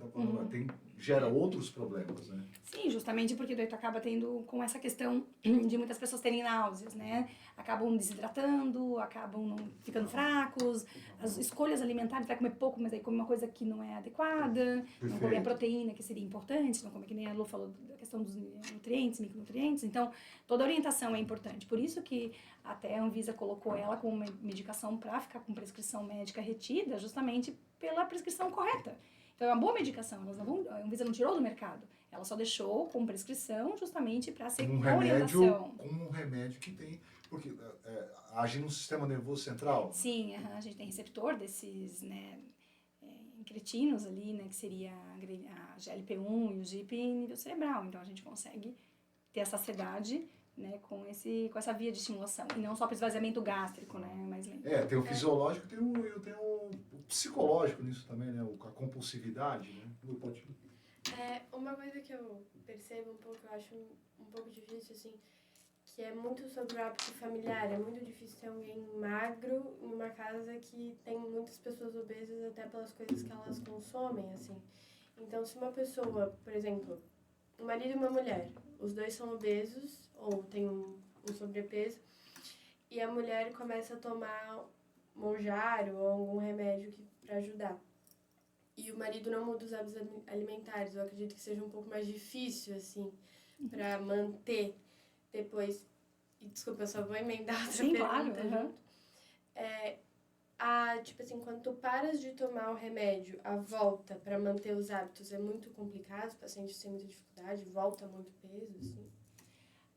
gera outros problemas, né? Sim, justamente porque daí tu acaba tendo com essa questão de muitas pessoas terem náuseas, né? Acabam desidratando, acabam ficando fracos, as escolhas alimentares, vai comer pouco, mas aí come uma coisa que não é adequada, não come a proteína que seria importante, não come, que nem a Lu falou, da questão dos nutrientes, micronutrientes, então toda a orientação é importante, por isso que até a Anvisa colocou ela como uma medicação para ficar com prescrição médica retida, justamente pela prescrição correta. Então é uma boa medicação, a Anvisa não tirou do mercado, ela só deixou com prescrição justamente para ser com orientação. Como um remédio que tem, porque age no sistema nervoso central. Sim, a gente tem receptor desses, né, cretinos ali, né, que seria a GLP-1 e o GIP em nível cerebral. Então, a gente consegue ter a saciedade, né, com essa via de estimulação. E não só para esvaziamento gástrico, né, mas... Tem o fisiológico e eu tenho o psicológico nisso também, né? A compulsividade, né? Pode... Uma coisa que eu percebo um pouco, eu acho um pouco difícil, assim, que é muito sobre o hábito familiar. É muito difícil ter alguém magro em uma casa que tem muitas pessoas obesas, até pelas coisas que elas consomem, assim. Então, se uma pessoa, por exemplo, um marido e uma mulher, os dois são obesos ou têm um sobrepeso, e a mulher começa a tomar Mounjaro ou algum remédio para ajudar, e o marido não muda os hábitos alimentares, eu acredito que seja um pouco mais difícil, assim, para manter depois. E desculpa, eu só vou emendar outra Sim, pergunta claro, junto. Tipo assim, quando tu paras de tomar o remédio, a volta para manter os hábitos é muito complicado, os pacientes têm muita dificuldade, volta muito peso, assim.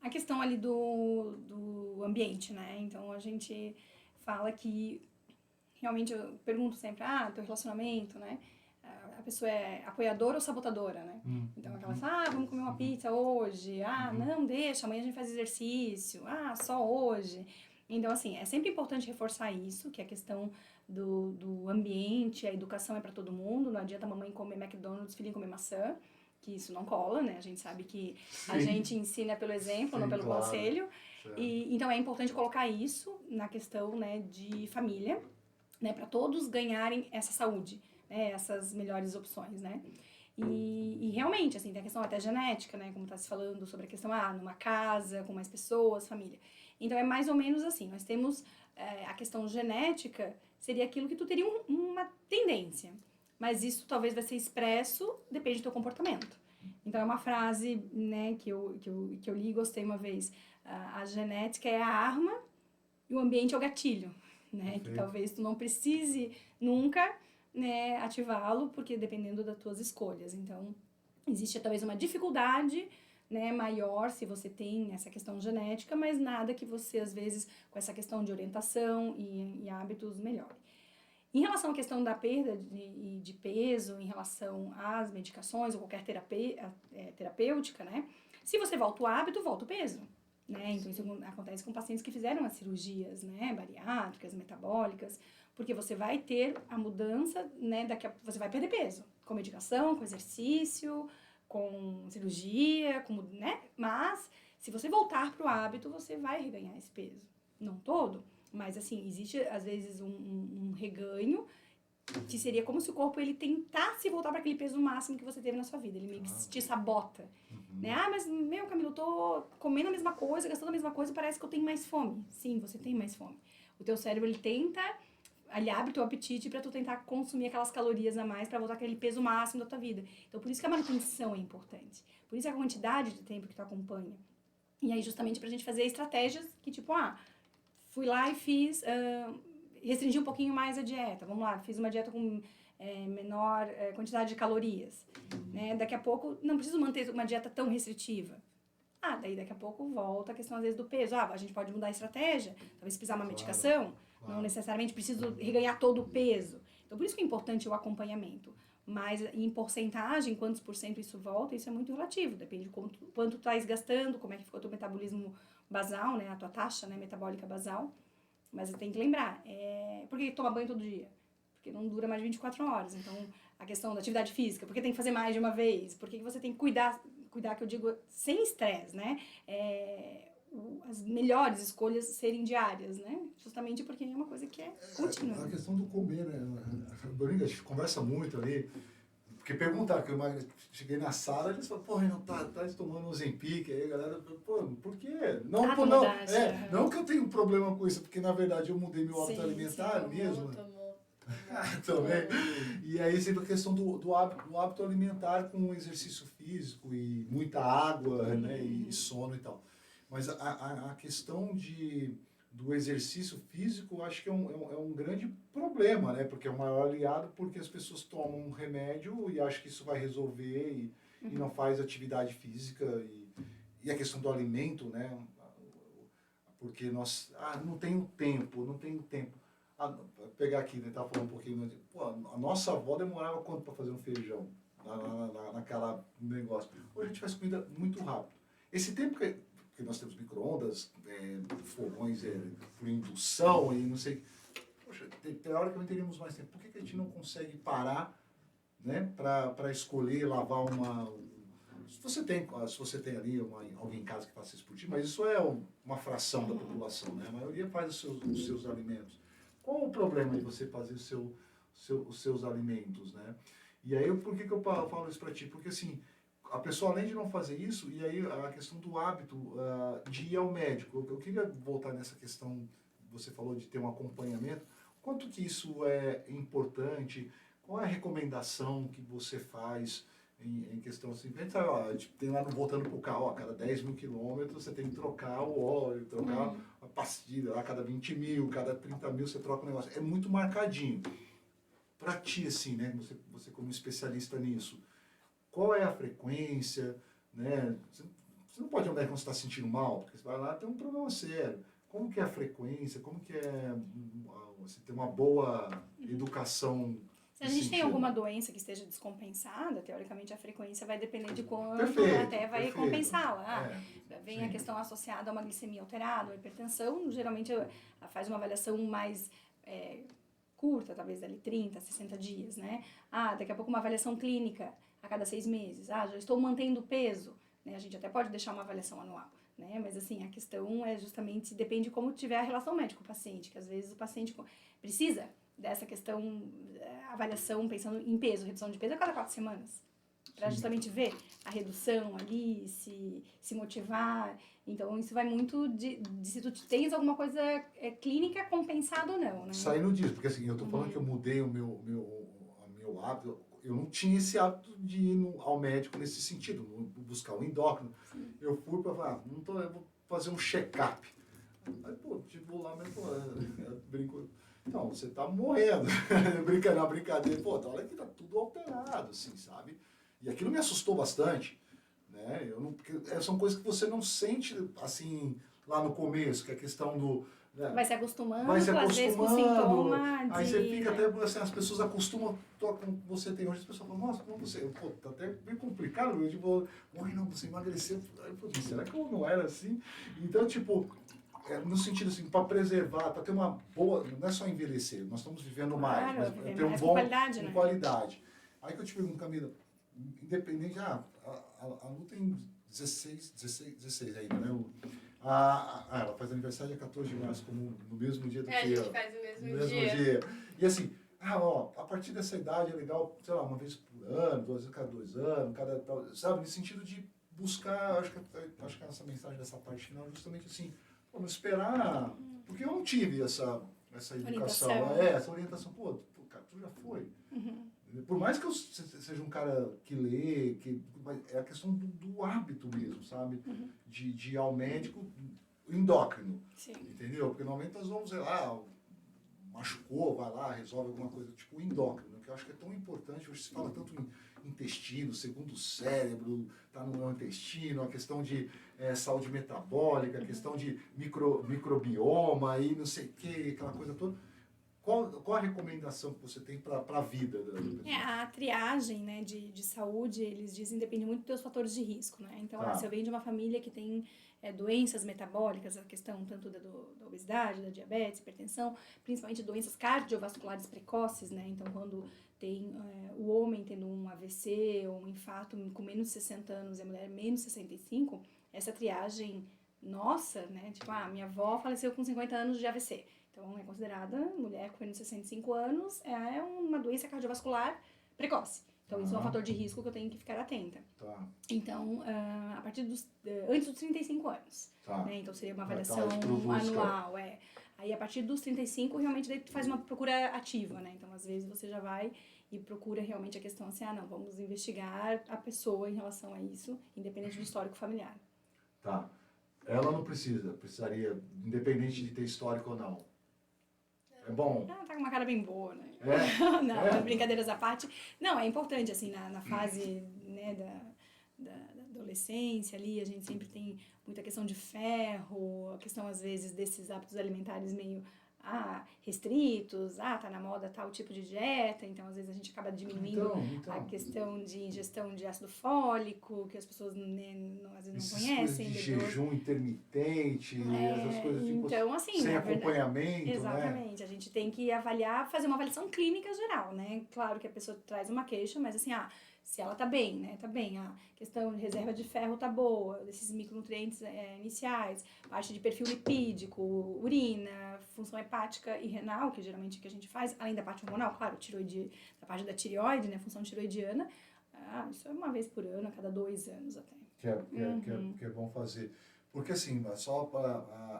A questão ali do ambiente, né? Então, a gente fala que, realmente, eu pergunto sempre, teu relacionamento, né? A pessoa é apoiadora ou sabotadora, né? Então, aquela fala, vamos comer uma pizza hoje. Não, deixa, amanhã a gente faz exercício. Só hoje. Então, assim, é sempre importante reforçar isso, que é a questão do ambiente, a educação é para todo mundo. Não adianta a mamãe comer McDonald's, filhinho comer maçã, que isso não cola, né? A gente sabe que a gente ensina pelo exemplo, não pelo conselho. Então, é importante colocar isso na questão, né, de família, né? Para todos ganharem essa saúde, né, essas melhores opções, né? E realmente, assim, tem a questão até genética, né? Como tá se falando sobre a questão, numa casa, com mais pessoas, família. Então, é mais ou menos assim, nós temos a questão genética, seria aquilo que tu teria uma tendência. Mas isso talvez vai ser expresso, depende do teu comportamento. Então, é uma frase, né, que eu li e gostei uma vez. A genética é a arma e o ambiente é o gatilho, né? Que talvez tu não precise nunca, né, ativá-lo, porque dependendo das tuas escolhas. Então, existe talvez uma dificuldade, né, maior se você tem essa questão genética, mas nada que você, às vezes, com essa questão de orientação e hábitos, melhore. Em relação à questão da perda de peso, em relação às medicações ou qualquer terapêutica, né? Se você volta o hábito, volta o peso, né? Então, isso acontece com pacientes que fizeram as cirurgias, né? Bariátricas, metabólicas, porque você vai ter a mudança, né? Você vai perder peso, com medicação, com exercício, com cirurgia, né? Mas, se você voltar para o hábito, você vai reganhar esse peso. Não todo, mas, assim, existe, às vezes, um reganho que seria como se o corpo ele tentasse voltar para aquele peso máximo que você teve na sua vida. Ele meio que te sabota. Né? Mas, Camila, eu tô comendo a mesma coisa, gastando a mesma coisa, parece que eu tenho mais fome. Sim, você tem mais fome. O teu cérebro, ele abre o teu apetite para tu tentar consumir aquelas calorias a mais para voltar aquele peso máximo da tua vida. Então, por isso que a manutenção é importante. Por isso a quantidade de tempo que tu acompanha. E aí, justamente, pra gente fazer estratégias que, tipo, fui lá e fiz, restringi um pouquinho mais a dieta. Vamos lá, fiz uma dieta com menor quantidade de calorias. Né? Daqui a pouco, não preciso manter uma dieta tão restritiva. Daí daqui a pouco volta a questão, às vezes, do peso. A gente pode mudar a estratégia, talvez precisar uma medicação. Não necessariamente preciso reganhar todo o peso. Então, por isso que é importante o acompanhamento. Mas em porcentagem, quantos por cento isso volta, isso é muito relativo. Depende de quanto tu estás gastando, como é que ficou o teu metabolismo basal, né? A tua taxa, né, metabólica basal. Mas você tem que lembrar, por que tomar banho todo dia? Porque não dura mais de 24 horas. Então, a questão da atividade física, por que tem que fazer mais de uma vez? Por que você tem que cuidar, que eu digo, sem estresse, né? As melhores escolhas serem diárias, né? Justamente porque é uma coisa que é contínua. A questão do comer, né? Doringa, a gente conversa muito ali, porque perguntaram, que eu cheguei na sala, eles falaram, pô, Renan, tá tomando um Ozempic, aí a galera, pô, por quê? Não que eu tenha um problema com isso, porque na verdade eu mudei meu hábito alimentar mesmo. Também. E aí sempre a questão do hábito alimentar com exercício físico e muita água, né, e sono e tal. Mas a questão do exercício físico, eu acho que é um grande problema, né? Porque é o maior aliado, porque as pessoas tomam um remédio e acham que isso vai resolver e não faz atividade física. E a questão do alimento, né? Porque nós... não tenho tempo. pegar aqui, né, tava falando um pouquinho, pô, a nossa avó demorava quanto para fazer um feijão? Naquela negócio. Hoje a gente faz comida muito rápido. Esse tempo que nós temos micro-ondas, fogões por indução e não sei. Poxa, tem hora que não teríamos mais tempo. Por que a gente não consegue parar, né, para escolher lavar se você tem ali alguém em casa que faça isso por ti, mas isso é uma fração da população, né? A maioria faz os seus alimentos. Qual o problema de você fazer os seus alimentos, né? E aí, por que eu falo isso para ti? Porque, assim, a pessoa, além de não fazer isso, e aí a questão do hábito de ir ao médico. Eu queria voltar nessa questão, você falou de ter um acompanhamento. Quanto que isso é importante? Qual é a recomendação que você faz em questão assim? A gente sabe, ó, a gente tem lá no voltando pro carro, ó, a cada 10 mil quilômetros você tem que trocar o óleo, trocar a pastilha, lá, cada 20 mil, cada 30 mil você troca o negócio. É muito marcadinho. Para ti, assim, né? Você como especialista nisso, qual é a frequência, né? Você não pode andar quando você está sentindo mal, porque você vai lá tem um problema sério. Como que é a frequência? Como que é você ter uma boa educação? Se a gente tem alguma doença que esteja descompensada, teoricamente a frequência vai depender de quanto até vai compensá-la. Vem a questão associada a uma glicemia alterada, uma hipertensão, geralmente faz uma avaliação mais curta, talvez ali 30, 60 dias, né? Daqui a pouco uma avaliação clínica a cada 6 meses. Já estou mantendo peso, né? A gente até pode deixar uma avaliação anual, né? Mas assim, a questão é justamente, depende de como tiver a relação médico-paciente, que às vezes o paciente precisa dessa questão, avaliação pensando em peso, redução de peso a cada 4 semanas. Para justamente ver a redução ali, se motivar. Então, isso vai muito de se tu tens alguma coisa clínica compensada ou não, né? Saindo disso, porque assim, eu tô falando que eu mudei o meu hábito, eu não tinha esse hábito de ir ao médico nesse sentido, buscar um endócrino. Sim. Eu fui para falar, eu vou fazer um check-up. Aí, pô, tipo lá, mas, pô, eu brinco. Então, você tá morrendo. Brincadeira. Pô, olha que tá tudo alterado, assim, sabe? E aquilo me assustou bastante, né? Porque são coisas que você não sente, assim, lá no começo, que é a questão do... Né? Vai se acostumando, às vezes com sintoma de... Aí você fica até, assim, as pessoas acostumam com o que você tem hoje, as pessoas falam, nossa, como você... Pô, tá até bem complicado, eu, tipo, não, você emagreceu. Aí eu falei, será que eu não era assim? Então, tipo... no sentido assim, para preservar, para ter uma boa, não é só envelhecer, nós estamos vivendo mais, mas ter um bom qualidade, né? qualidade. Aí que eu te pergunto, Camila, independente, a Lu tem 16 ainda, né? Ela faz aniversário dia 14 de março, como no mesmo dia do que eu. A gente faz o mesmo dia. E assim, a partir dessa idade é legal, sei lá, uma vez por ano, 2 vezes cada 2 anos, sabe, no sentido de buscar, acho que essa mensagem dessa parte final é justamente assim, não esperar, porque eu não tive essa educação, essa orientação, pô, cara, tu já foi. Por mais que eu seja um cara que lê, é a questão do hábito mesmo, sabe? De ir ao médico endócrino, entendeu? Porque normalmente nós vamos, sei lá, machucou, vai lá, resolve alguma coisa, tipo endócrino, que eu acho que é tão importante, hoje se fala tanto em intestino, segundo cérebro, tá no meu intestino, a questão de saúde metabólica, a questão de microbioma e não sei o que, aquela coisa toda. Qual a recomendação que você tem para a vida da pessoa? A triagem, né, de saúde, eles dizem, depende muito dos fatores de risco, né? Então, se eu venho de uma família que tem doenças metabólicas, a questão tanto da obesidade, da diabetes, hipertensão, principalmente doenças cardiovasculares precoces, né? Então, quando tem o homem tendo um AVC ou um infarto com menos de 60 anos e a mulher menos de 65, essa triagem nossa, né? Tipo, minha avó faleceu com 50 anos de AVC. Então, é considerada mulher com menos de 65 anos, é uma doença cardiovascular precoce. Então, isso é um fator de risco que eu tenho que ficar atenta. Tá. Então, a partir antes dos 35 anos. Tá. Né? Então, seria uma avaliação anual. Aí, a partir dos 35, realmente, daí tu faz uma procura ativa, né? Então, às vezes, você já vai e procura realmente a questão assim, não, vamos investigar a pessoa em relação a isso, independente do histórico familiar. Tá. Ela não precisaria, independente de ter histórico ou não. É bom. Ela tá com uma cara bem boa, né? Não, brincadeiras à parte. Não, é importante, assim, na fase, né, da adolescência ali, a gente sempre tem muita questão de ferro, a questão, às vezes, desses hábitos alimentares meio restritos, tá na moda tal tipo de dieta, então às vezes a gente acaba diminuindo a questão de ingestão de ácido fólico, que as pessoas, né, às vezes não conhecem. De jejum intermitente, essas coisas tipo, então, assim, sem acompanhamento, exatamente, né? A gente tem que fazer uma avaliação clínica geral, né? Claro que a pessoa traz uma queixa, mas assim, se ela tá bem, né? Tá bem, a questão de reserva de ferro tá boa, desses micronutrientes iniciais, parte de perfil lipídico, urina, função hepática e renal, que geralmente é o que a gente faz, além da parte hormonal, claro, da parte da tireoide, né? Função tiroidiana, isso é uma vez por ano, a cada 2 anos até. Que é bom fazer. Porque assim, só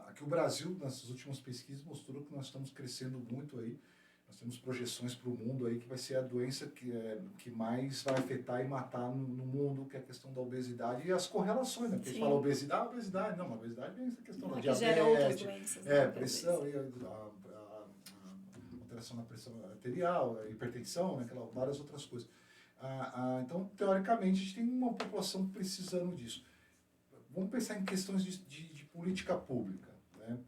aqui o Brasil, nas últimas pesquisas, mostrou que nós estamos crescendo muito aí. Nós temos projeções para o mundo aí que vai ser a doença que mais vai afetar e matar no mundo, que é a questão da obesidade e as correlações, né? Porque a gente fala obesidade, não, a obesidade vem essa questão da diabetes, gera outras doenças, né? Pressão, e a alteração na pressão arterial, a hipertensão, né? Várias outras coisas. Então, teoricamente, a gente tem uma população precisando disso. Vamos pensar em questões de política pública, né?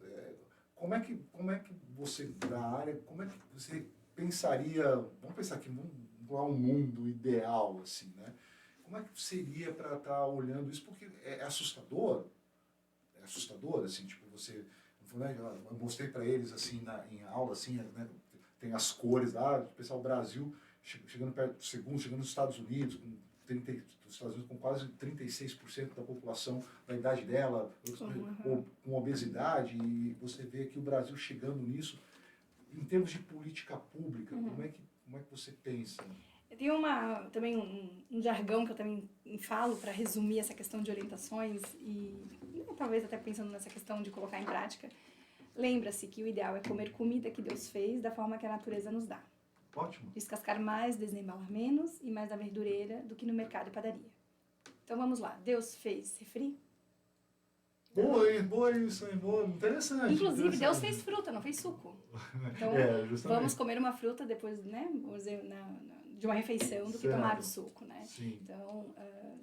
Como é que você, da área, como é que você pensaria, vamos pensar aqui, vamos lá um mundo ideal, assim, né? Como é que seria para estar olhando isso? Porque é assustador, assim, tipo, você, né, eu mostrei para eles, assim, em aula, assim, né, tem as cores lá, o pessoal, o Brasil, chegando perto do segundo, chegando nos Estados Unidos, os Estados Unidos com quase 36% da população da idade dela, com obesidade, e você vê aqui o Brasil chegando nisso. Em termos de política pública, como é que você pensa? Tem também um jargão que eu também falo para resumir essa questão de orientações e talvez até pensando nessa questão de colocar em prática. Lembra-se que o ideal é comer comida que Deus fez da forma que a natureza nos dá. Ótimo. Descascar mais, desembalar menos e mais da verdureira do que no mercado e padaria. Então vamos lá. Deus fez refri? Boa isso, hein? Boa, interessante. Inclusive, Deus fez fruta, não fez suco. Então, vamos comer uma fruta depois, né, vamos dizer, de uma refeição do que tomar o suco, né? Sim. Então,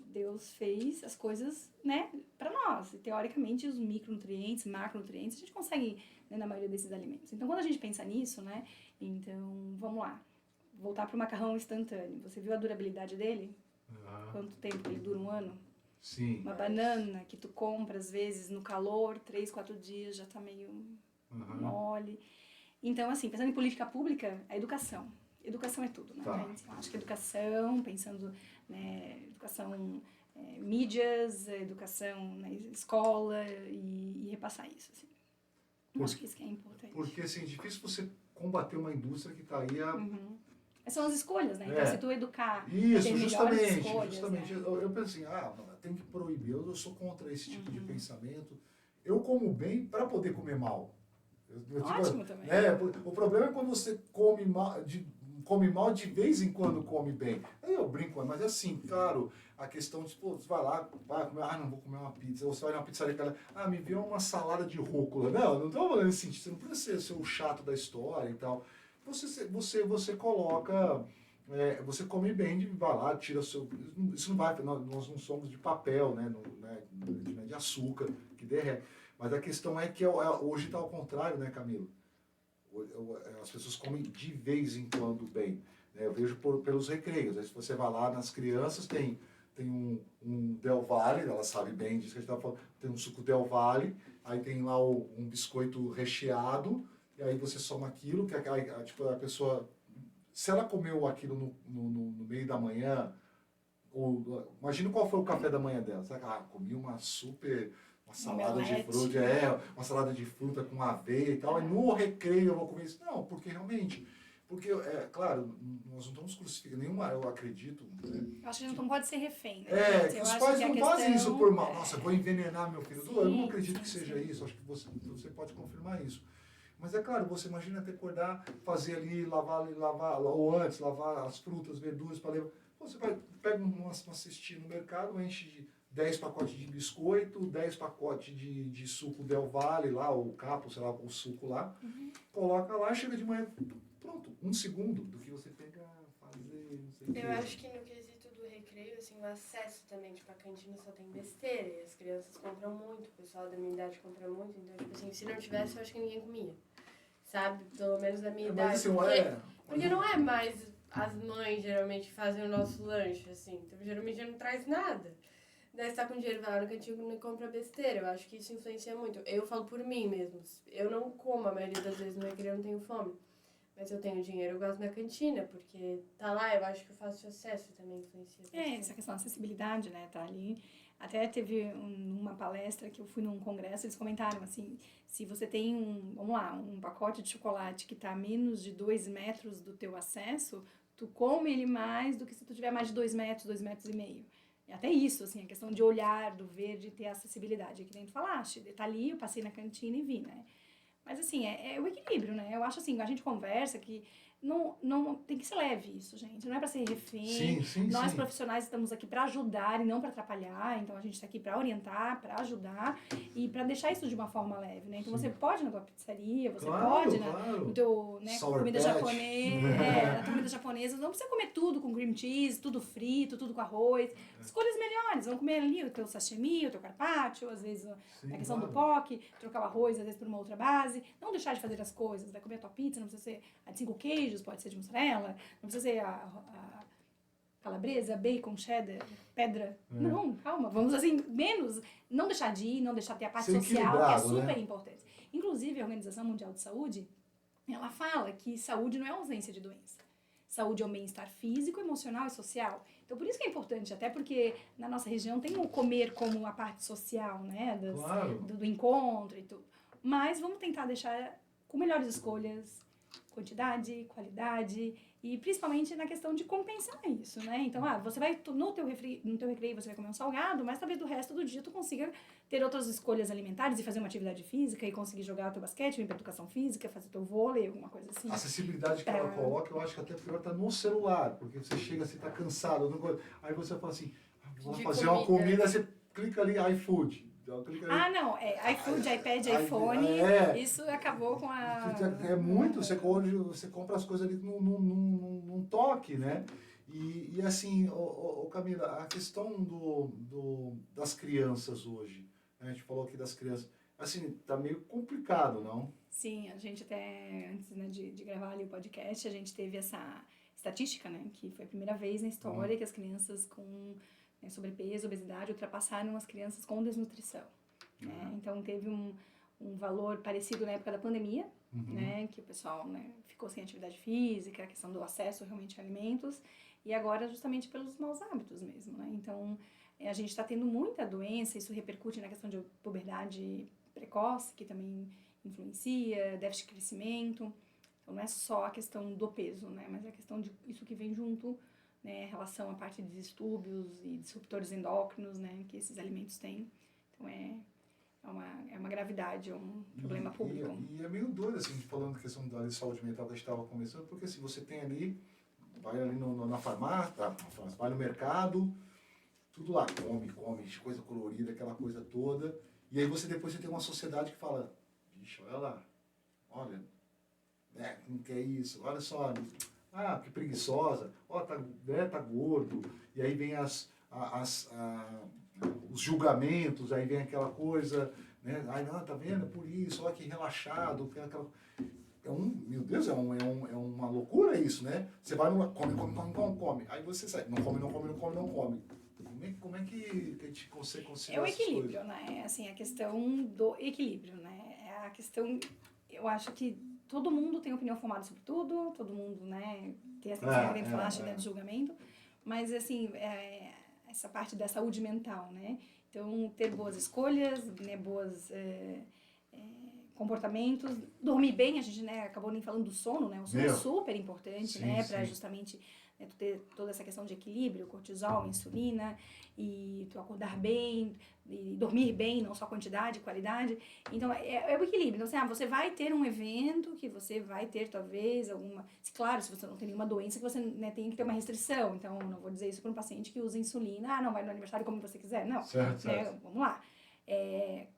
Deus fez as coisas, né, para nós. E, teoricamente, os micronutrientes, macronutrientes, a gente consegue, né, na maioria desses alimentos. Então, quando a gente pensa nisso, né, então, vamos lá. Voltar para o macarrão instantâneo. Você viu a durabilidade dele? Quanto tempo ele dura? 1 ano? Sim. Uma banana que tu compra, às vezes, no calor, 3, 4 dias, já tá meio mole. Então, assim, pensando em política pública, a educação. Educação é tudo, né? Eu acho que educação, pensando, né, educação, mídias, educação na escola e repassar isso, assim. Acho que isso que é importante. Porque, assim, é difícil você combater uma indústria que está aí São as escolhas, né? Então, se tu educar... Isso, justamente. Né? Eu penso assim, tem que proibir. Eu sou contra esse tipo de pensamento. Eu como bem para poder comer mal. Ótimo também. O problema é quando você come mal de vez em quando come bem. Aí eu brinco, mas assim, claro, a questão de, você vai lá, comer, não vou comer uma pizza, ou você vai numa pizzaria, me vê uma salada de rúcula. Não estou falando assim, você não precisa ser o chato da história e tal. Você coloca, você come bem, vai lá, tira o seu... Isso não vai, nós não somos de papel, né, de açúcar, que derrete. Mas a questão é que hoje está ao contrário, né, Camilo? As pessoas comem de vez em quando bem. Né? Eu vejo pelos recreios. Aí, se você vai lá nas crianças, tem um Del Valle, ela sabe bem disso que a gente está falando, tem um suco Del Valle, aí tem lá um biscoito recheado, e aí você soma aquilo, que tipo, a pessoa, se ela comeu aquilo no meio da manhã, imagina qual foi o café da manhã dela. Sabe? Comi uma salada de fruta, uma salada de fruta com aveia e tal, e no recreio eu vou comer isso. Não, porque realmente, claro, nós não estamos crucificando eu acredito. Né? Eu acho que a gente não pode ser refém, né? Que os pais não fazem isso por mal. Nossa, eu vou envenenar meu filho. Sim, eu não acredito que seja isso, acho que você pode confirmar isso. Mas é claro, você imagina até acordar, fazer ali, lavar, ou antes, lavar as frutas, verduras para levar. Você pega uma cestinha no mercado, enche de 10 pacotes de biscoito, 10 pacotes de suco Del Valle lá, o capo, sei lá, o suco lá, coloca lá, chega de manhã, pronto, 1 segundo do que você pegar, fazer, não sei o que. Eu acho que no quesito do recreio, assim, o acesso também, tipo, a cantina só tem besteira, e as crianças compram muito, o pessoal da minha idade compra muito, então, tipo assim, se não tivesse, eu acho que ninguém comia. sabe? Pelo menos na minha Mas idade. assim, Porque não é mais as mães, geralmente, que fazem o nosso lanche, assim. Então, geralmente, não traz nada. Daí você tá com dinheiro, vai lá no cantinho e compra besteira. Eu acho que isso influencia muito. Eu falo por mim mesmo. Eu não como, a maioria das vezes no recreio eu não tenho fome. Mas eu tenho dinheiro, eu gosto na cantina, porque tá lá, eu acho que o fácil acesso também influencia. Essa questão da acessibilidade, né, tá ali. Até teve uma palestra que eu fui num congresso, eles comentaram assim, se você tem um pacote de chocolate que tá a menos de 2 metros do teu acesso, tu come ele mais do que se tu tiver mais de 2 metros, 2 metros e meio. E até isso, assim, a questão de olhar, do ver, de ter acessibilidade. É que nem tu falaste, tá ali, eu passei na cantina e vi, né? Mas assim, é o equilíbrio, né? Eu acho assim, a gente conversa que não tem que ser leve isso, gente. Não é para ser refém. Sim, Nós sim. profissionais estamos aqui para ajudar e não para atrapalhar. Então a gente está aqui para orientar, para ajudar e para deixar isso de uma forma leve, né? Então Sim. você pode ir na tua pizzaria, você Claro, pode claro. no teu, né, Sour comida Patch. japonesa, na comida japonesa, não precisa comer tudo com cream cheese, tudo frito, tudo com arroz. Escolhas melhores, vamos comer ali o teu sashimi, o teu carpaccio, às vezes a questão do poke, trocar o arroz às vezes por uma outra base, não deixar de fazer as coisas, vai comer a tua pizza, não precisa ser a de 5 queijos, pode ser de mussarela, não precisa ser a calabresa, bacon, cheddar, pedra. Não, calma, vamos assim, menos, não deixar de ir, não deixar de ter a parte Ser social, que é super né? importante. Inclusive, a Organização Mundial de Saúde, ela fala que saúde não é ausência de doença. Saúde é um bem-estar físico, emocional e social. Então, por isso que é importante, até porque na nossa região tem o comer como a parte social, né? Claro. Do encontro e tudo. Mas vamos tentar deixar com melhores escolhas, quantidade, qualidade e principalmente na questão de compensar isso, né? Então, você vai no teu recreio você vai comer um salgado, mas talvez do resto do dia tu consiga ter outras escolhas alimentares e fazer uma atividade física e conseguir jogar o teu basquete, ir pra educação física, fazer teu vôlei, alguma coisa assim. A acessibilidade que ela coloca, eu acho que até pior tá no celular, porque você chega, você tá cansado, aí você fala assim, vou fazer uma comida, você clica ali, iFood. Não, iFood, iPad, iPhone, isso acabou com a... É muito, você compra as coisas ali num toque, né? E assim, Camila, a questão das crianças hoje, né? A gente falou aqui das crianças, assim, tá meio complicado, não? Sim, a gente até, antes, né, de gravar ali o podcast, a gente teve essa estatística, né, que foi a primeira vez na história que as crianças com sobrepeso, obesidade, ultrapassaram as crianças com desnutrição. Né? Então, teve um valor parecido na época da pandemia, né, que o pessoal, né, ficou sem atividade física, a questão do acesso realmente a alimentos, e agora justamente pelos maus hábitos mesmo. Né? Então, a gente está tendo muita doença, isso repercute na questão de puberdade precoce, que também influencia, déficit de crescimento. Então, não é só a questão do peso, né, mas é a questão de isso que vem junto, né, em relação à parte de distúrbios e disruptores endócrinos, né, que esses alimentos têm. Então, é uma gravidade, é um problema público. E é meio doido, assim, falando da questão da saúde mental que a gente estava conversando, porque se você tem ali, vai ali na farmácia, vai no mercado, tudo lá, come, coisa colorida, aquela coisa toda, e aí depois você tem uma sociedade que fala, vixe, olha lá, olha, né, não quer isso, olha só, que preguiçosa, tá gordo, e aí vem os julgamentos, aí vem aquela coisa, né, não, tá vendo, é por isso, olha que relaxado, meu Deus, é uma loucura isso, né, você vai come, aí você sai, não come. Como é que a gente consegue conciliar É o essas equilíbrio, coisas? né, assim, a questão do equilíbrio, né, é a questão, eu acho que todo mundo tem opinião formada sobre tudo, todo mundo, né, tem essa questão que a gente falaste, né, de julgamento, mas, assim, essa parte da saúde mental, né, então, ter boas escolhas, né, bons comportamentos, dormir bem, a gente, né, acabou nem falando do sono, né, o sono é super importante, né, para justamente tu ter toda essa questão de equilíbrio, cortisol, insulina, e tu acordar bem, e dormir bem, não só quantidade, qualidade. Então, é o equilíbrio. Então, você vai ter um evento que você vai ter, talvez, alguma... Claro, se você não tem nenhuma doença, que você, né, tem que ter uma restrição. Então, não vou dizer isso para um paciente que usa insulina, não, vai no aniversário como você quiser. Não, certo. Vamos lá.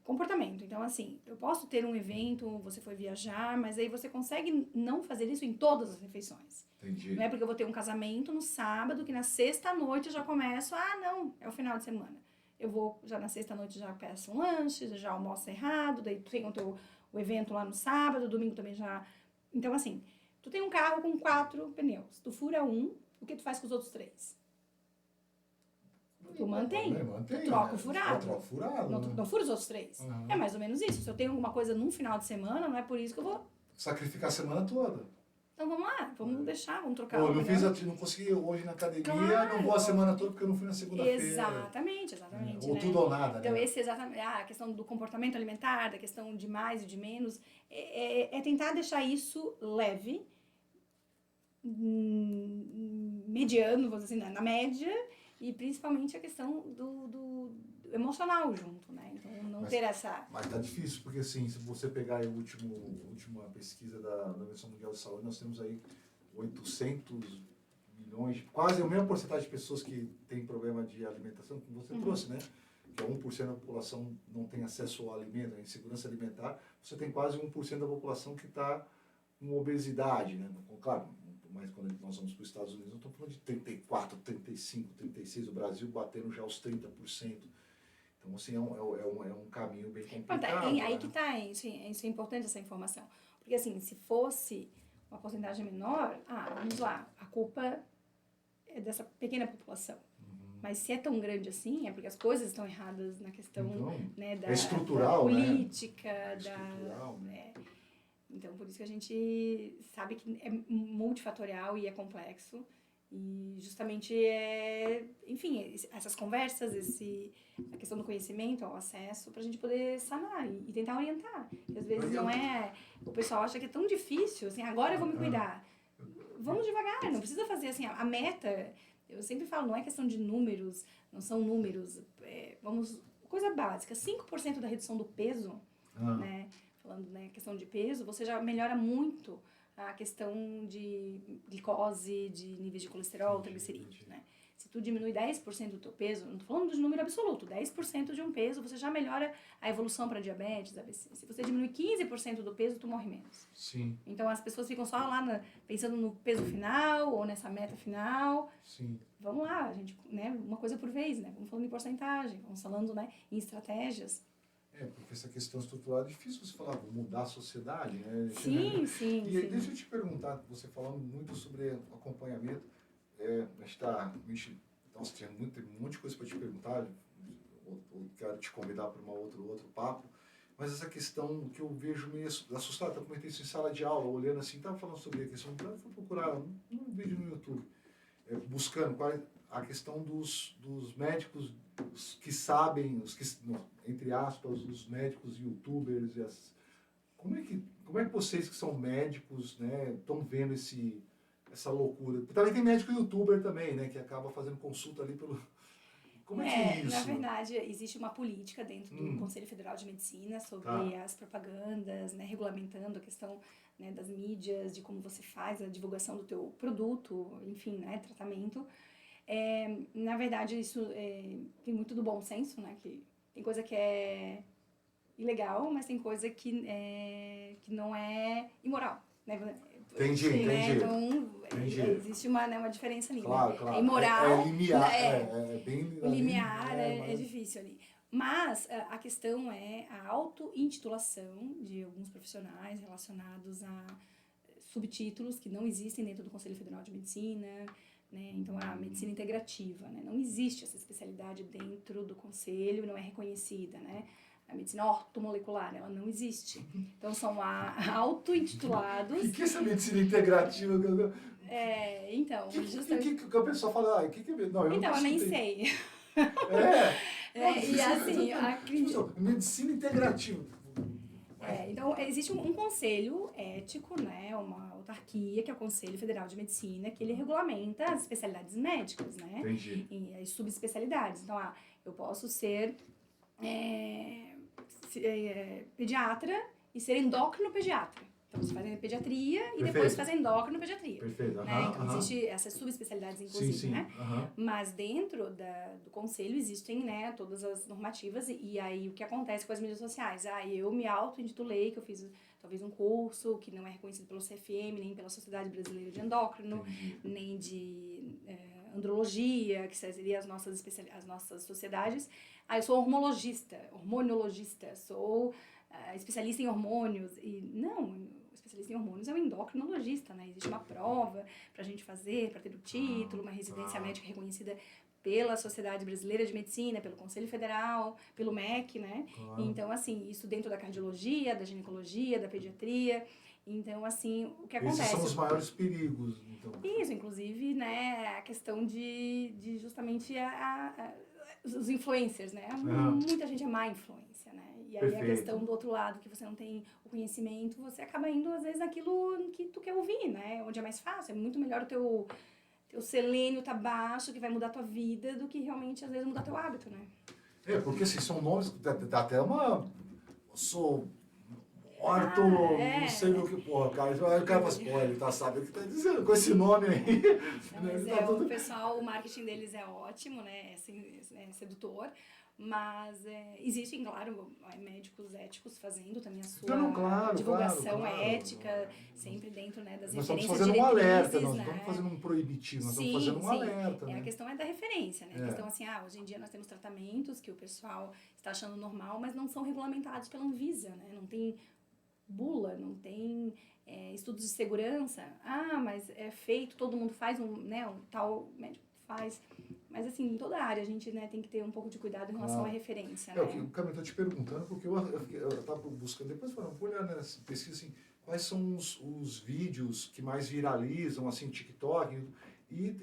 Comportamento. Então, assim, eu posso ter um evento, você foi viajar, mas aí você consegue não fazer isso em todas as refeições. Entendi. Não é porque eu vou ter um casamento no sábado, que na sexta-noite eu já começo, não, é o final de semana. Eu vou, já na sexta-noite já peço um lanche, já almoço errado, daí tem o evento lá no sábado, domingo também já Então, assim, tu tem um carro com 4 pneus, tu fura um, o que tu faz com os outros 3? Tu mantém, Mantém, tu troca o né? furado. Troca o furado, Não, né? não fura os outros 3. Uhum. É mais ou menos isso. Se eu tenho alguma coisa num final de semana, não é por isso que eu vou... Sacrificar a semana toda. Então vamos lá, vamos deixar, vamos trocar Pô, o não, pneu. não consegui hoje na academia, Claro. não vou a semana toda porque eu não fui na segunda-feira. Exatamente. Ou né? tudo ou nada, Então, né? esse exatamente, a questão do comportamento alimentar, da questão de mais e de menos, é tentar deixar isso leve, mediano, vamos dizer assim, na média, e principalmente a questão do emocional junto, né? Então, não ter essa... Mas tá difícil, porque assim, se você pegar aí a última pesquisa da Organização Mundial de Saúde, nós temos aí 800 milhões, quase a mesma porcentagem de pessoas que têm problema de alimentação, como você trouxe, né? Que é 1% da população não tem acesso ao alimento, a insegurança alimentar, você tem quase 1% da população que está com obesidade, né? Claro, mas quando nós vamos para os Estados Unidos, nós estamos falando de 34, 35, 36, o Brasil batendo já os 30%. Então, assim, é um caminho bem complicado. Aí né? que tá, isso é importante, essa informação. Porque, assim, se fosse uma porcentagem menor, vamos lá, a culpa é dessa pequena população. Mas se é tão grande assim, é porque as coisas estão erradas na questão né, da política, estrutural, né? Então, por isso que a gente sabe que é multifatorial e é complexo. E justamente enfim, essas conversas, a questão do conhecimento, o acesso, para a gente poder sanar e tentar orientar. E às vezes não é... O pessoal acha que é tão difícil, assim, agora eu vou me cuidar. Vamos devagar, não precisa fazer assim, a meta... Eu sempre falo, não é questão de números, não são números, coisa básica, 5% da redução do peso, né, falando, né, questão de peso, você já melhora muito a questão de glicose, de níveis de colesterol, triglicerídeos, né. Se tu diminui 10% do teu peso, não tô falando de número absoluto, 10% de um peso, você já melhora a evolução para diabetes, ABC. Se você diminui 15% do peso, tu morre menos. Sim. Então, as pessoas ficam só lá pensando no peso final ou nessa meta final. Sim. Vamos lá, gente, né, uma coisa por vez, né? Vamos falando em porcentagem, vamos falando, né, em estratégias. Porque essa questão estrutural é difícil você falar, mudar a sociedade, né? Sim. E deixa eu te perguntar, você falando muito sobre acompanhamento, nossa, tinha um monte de coisa para te perguntar, ou quero te convidar para outro papo, mas essa questão que eu vejo meio assustado, eu comentei isso em sala de aula, olhando assim, estava falando sobre a questão, eu fui procurar um vídeo no YouTube, buscando a questão dos médicos que sabem, entre aspas, os médicos youtubers, como é que vocês que são médicos, né, estão vendo essa loucura? Também tem médico youtuber também, né, que acaba fazendo consulta ali pelo... Como é que é isso? Na verdade, existe uma política dentro do Conselho Federal de Medicina sobre as propagandas, né, regulamentando a questão, né, das mídias, de como você faz a divulgação do teu produto, enfim, né, tratamento. Na verdade, isso tem muito do bom senso, né, que tem coisa que é ilegal, mas tem coisa que não é imoral, né? Entendi. Então, existe uma diferença ali. Claro, né? claro. É imoral. Bem... O limiar é difícil ali. Mas a questão é a auto-intitulação de alguns profissionais relacionados a subtítulos que não existem dentro do Conselho Federal de Medicina, né? Então, a medicina integrativa, né? Não existe essa especialidade dentro do Conselho, não é reconhecida, né? A medicina ortomolecular, ela não existe. Então, são auto-intitulados... O que é essa medicina integrativa? Então, justamente... Que a pessoa fala, o que é... Não, então, eu nem sei. E assim, medicina integrativa. Então, existe um conselho ético, né, uma autarquia, que é o Conselho Federal de Medicina, que ele regulamenta as especialidades médicas, né? Entendi. E as subespecialidades. Então, eu posso ser pediatra e ser endócrino-pediatra. Então, você faz pediatria e depois faz endócrino-pediatria. Perfeito. Né? Então, existem essas subespecialidades, inclusive, sim. né? Mas dentro do conselho existem, né, todas as normativas e aí o que acontece com as mídias sociais? Eu me auto-intitulei que eu fiz talvez um curso que não é reconhecido pelo CFM, nem pela Sociedade Brasileira de Endócrino, nem de andrologia, que seriam as nossas sociedades. Eu sou hormonologista, hormoniologista, sou especialista em hormônios. E não, especialista em hormônios é um endocrinologista, né? Existe uma prova pra gente fazer, para ter o título, uma residência médica reconhecida pela Sociedade Brasileira de Medicina, pelo Conselho Federal, pelo MEC, né? Claro. Então, assim, isso dentro da cardiologia, da ginecologia, da pediatria. Então, assim, o que acontece? Esses são os maiores perigos, então. Isso, inclusive, né, a questão de justamente os influencers, né? Muita gente é má influência, né? E aí Perfeito. a questão do outro lado, que você não tem o conhecimento, você acaba indo, às vezes, naquilo que tu quer ouvir, né? Onde é mais fácil, é muito melhor o teu selênio tá baixo, que vai mudar a tua vida, do que realmente, às vezes, mudar teu hábito, né? Porque assim, são nomes, dá até uma... Eu sou morto, não sei o que, porra, cara. O cara fala assim, pô, ele tá sabendo o que tá dizendo com esse nome aí. Não, mas o pessoal, o marketing deles é ótimo, né? É sedutor. Mas existem, claro, médicos éticos fazendo também a sua divulgação ética, sempre dentro, né, das nós referências estamos fazendo um alerta, nós não né? estamos fazendo um proibitivo, nós sim, estamos fazendo um sim. alerta. Né? A questão é da referência, né? A questão assim, hoje em dia nós temos tratamentos que o pessoal está achando normal, mas não são regulamentados pela Anvisa, né? Não tem bula, não tem estudos de segurança. Mas é feito, todo mundo faz, um tal médico faz. Mas, assim, em toda a área a gente, né, tem que ter um pouco de cuidado em relação à referência, né? O Camilo, eu tô te perguntando, porque eu estava buscando, depois vou olhar nessa pesquisa, assim, quais são os vídeos que mais viralizam, assim, TikTok, e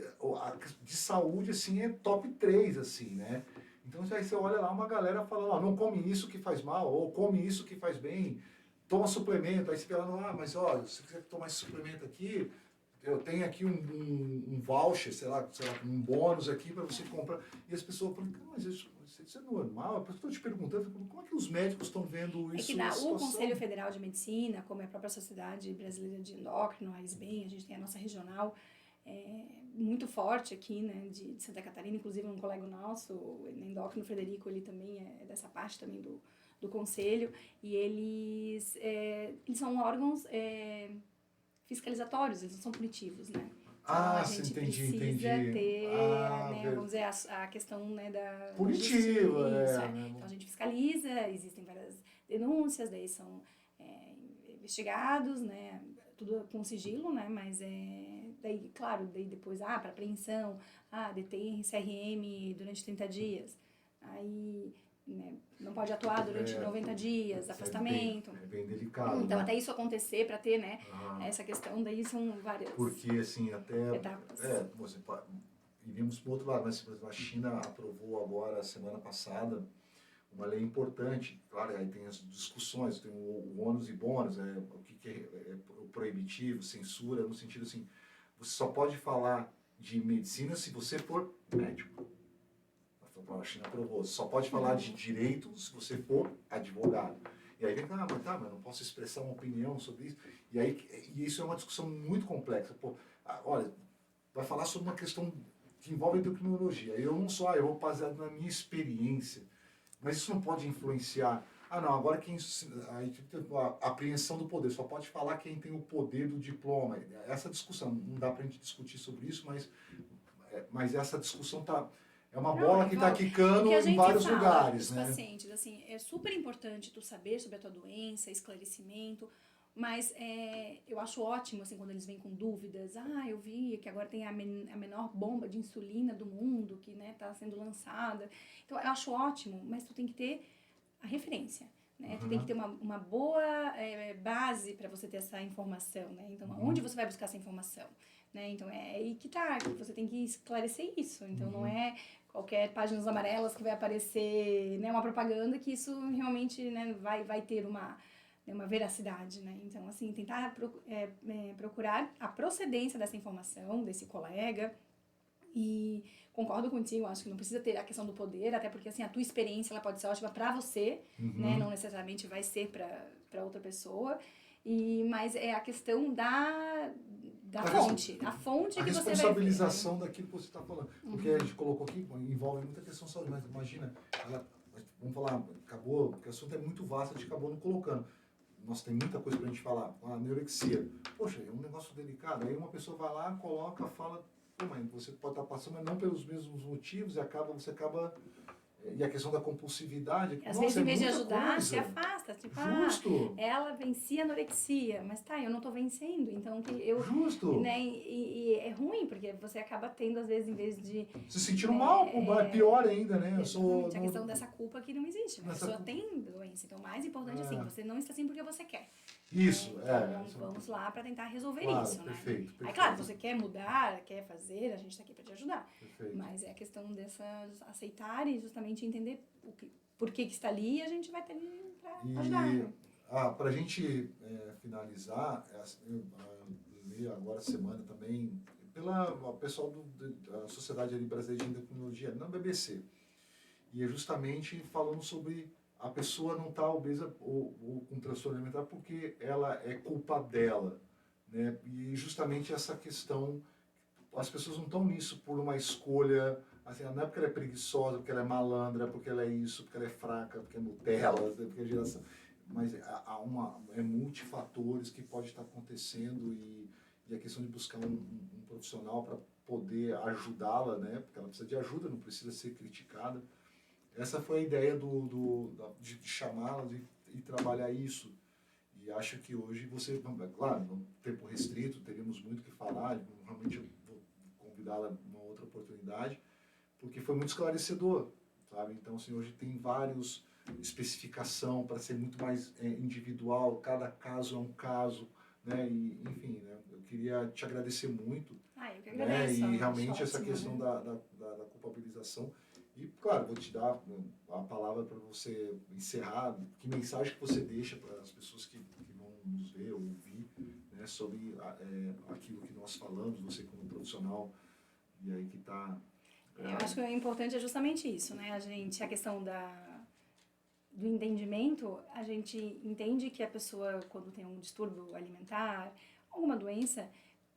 de saúde, assim, é top 3, assim, né? Então, aí você olha lá, uma galera falando, não come isso que faz mal, ou come isso que faz bem, toma suplemento, aí você fica lá, mas, olha, se você quiser tomar esse suplemento aqui, eu tenho aqui um voucher, sei lá, um bônus aqui para você comprar. E as pessoas falam, mas isso é normal? Eu estou te perguntando, como é que os médicos estão vendo isso? O Conselho Federal de Medicina, como é a própria Sociedade Brasileira de Endócrino, a ASBEM, a gente tem a nossa regional muito forte aqui, né, de Santa Catarina, inclusive um colega nosso, o endócrino Frederico, ele também é dessa parte também do conselho, e eles são órgãos fiscalizatórios, eles não são punitivos, né? Então, a gente precisa ter, né, vamos dizer, a questão, né, da punitiva, Então a gente fiscaliza, existem várias denúncias, daí são investigados, né, tudo com sigilo, né, mas daí, claro, daí depois, para apreensão, detém CRM durante 30 dias, aí, né, não pode atuar durante 90 dias, afastamento. É bem delicado. Então, né? até isso acontecer, para ter, né, essa questão, daí são várias Porque, assim, até... etapas. Iríamos para o outro lado, mas, por exemplo, a China aprovou agora, semana passada, uma lei importante. Claro, aí tem as discussões, tem o ônus e bônus, o que é o proibitivo, censura, no sentido assim, você só pode falar de medicina se você for médico. A China aprovou. Só pode falar de direito se você for advogado. E aí vem, mas eu não posso expressar uma opinião sobre isso. E isso é uma discussão muito complexa. Olha, vai falar sobre uma questão que envolve tecnologia. Eu não sou, eu vou baseado na minha experiência. Mas isso não pode influenciar. Agora a apreensão do poder. Só pode falar quem tem o poder do diploma. Essa discussão, não dá para a gente discutir sobre isso, mas essa discussão é uma bola que está quicando em vários lugares, né? Pacientes, assim, é super importante tu saber sobre a tua doença, esclarecimento, mas eu acho ótimo, assim, quando eles vêm com dúvidas. Eu vi que agora tem a menor bomba de insulina do mundo, que, né, tá sendo lançada. Então, eu acho ótimo, mas tu tem que ter a referência, né? Tu tem que ter uma boa base para você ter essa informação, né? Então, onde você vai buscar essa informação? Né? Então, é aí que você tem que esclarecer isso. Então, não é qualquer páginas amarelas que vai aparecer, né, uma propaganda, que isso realmente, né, vai ter uma veracidade, né? Então, assim, tentar procurar a procedência dessa informação, desse colega. E concordo contigo, acho que não precisa ter a questão do poder, até porque, assim, a tua experiência ela pode ser ótima para você, né? Não necessariamente vai ser para outra pessoa. Mas é a questão da fonte. A fonte que você vai ver. A responsabilização daquilo que você está falando. Porque a gente colocou aqui, envolve muita questão de saúde, mas imagina, vamos falar, acabou, porque o assunto é muito vasto, a gente acabou não colocando. Nossa, tem muita coisa pra gente falar. A neurexia. Poxa, é um negócio delicado. Aí uma pessoa vai lá, coloca, fala, mas você pode estar passando, mas não pelos mesmos motivos, e você acaba E a questão da compulsividade. Às nossa, vezes, em é vez de muita ajudar, coisa. se afasta. Tipo, Justo. ela vencia a anorexia, mas tá, eu não tô vencendo. Então, que eu... Justo. Né, e é ruim, porque você acaba tendo, às vezes, em vez de... Se sentindo mal, é pior ainda, né? Eu sou... Exatamente, a questão dessa culpa que não existe. A pessoa tem doença. Então, o mais importante é assim, você não está assim porque você quer. Isso, Então, vamos lá para tentar resolver isso, né? Perfeito. Aí, claro, você quer mudar, quer fazer, a gente está aqui para te ajudar. Perfeito. Mas é a questão dessas aceitar e justamente entender por que está ali e a gente vai estar ali para ajudar. Né? Para a gente finalizar, eu li agora semana também, pela pessoal da Sociedade Brasileira de Endocrinologia, na BBC. E é justamente falando sobre a pessoa não estar obesa ou com transtorno alimentar porque ela é culpa dela, né? E justamente essa questão, as pessoas não estão nisso por uma escolha, assim, não é porque ela é preguiçosa, porque ela é malandra, porque ela é isso, porque ela é fraca, porque é Nutella, porque é geração, mas é multifatores que pode estar acontecendo e a questão de buscar um profissional para poder ajudá-la, né? Porque ela precisa de ajuda, não precisa ser criticada. Essa foi a ideia de chamá-la e trabalhar isso. E acho que hoje você, claro, num tempo restrito, teríamos muito o que falar, realmente eu vou convidá-la numa outra oportunidade, porque foi muito esclarecedor, sabe? Então, assim, hoje tem vários especificação para ser muito mais individual, cada caso é um caso, né? E, enfim, né? Eu queria te agradecer muito. Eu que agradeço. Né? E realmente ótimo, essa questão da culpabilização. E, claro, vou te dar a palavra para você encerrar. Que mensagem que você deixa para as pessoas que vão nos ver ou ouvir, né, sobre aquilo que nós falamos, você como profissional, e aí que está... Eu acho que o importante é justamente isso, né? A questão do entendimento, a gente entende que a pessoa, quando tem um distúrbio alimentar, alguma doença,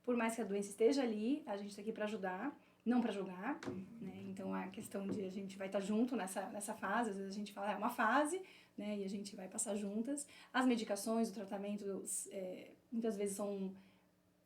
por mais que a doença esteja ali, a gente está aqui para ajudar, não para julgar, né? Então, a questão de a gente vai estar junto nessa fase, às vezes a gente fala, é uma fase, né? E a gente vai passar juntas. As medicações, o tratamento, muitas vezes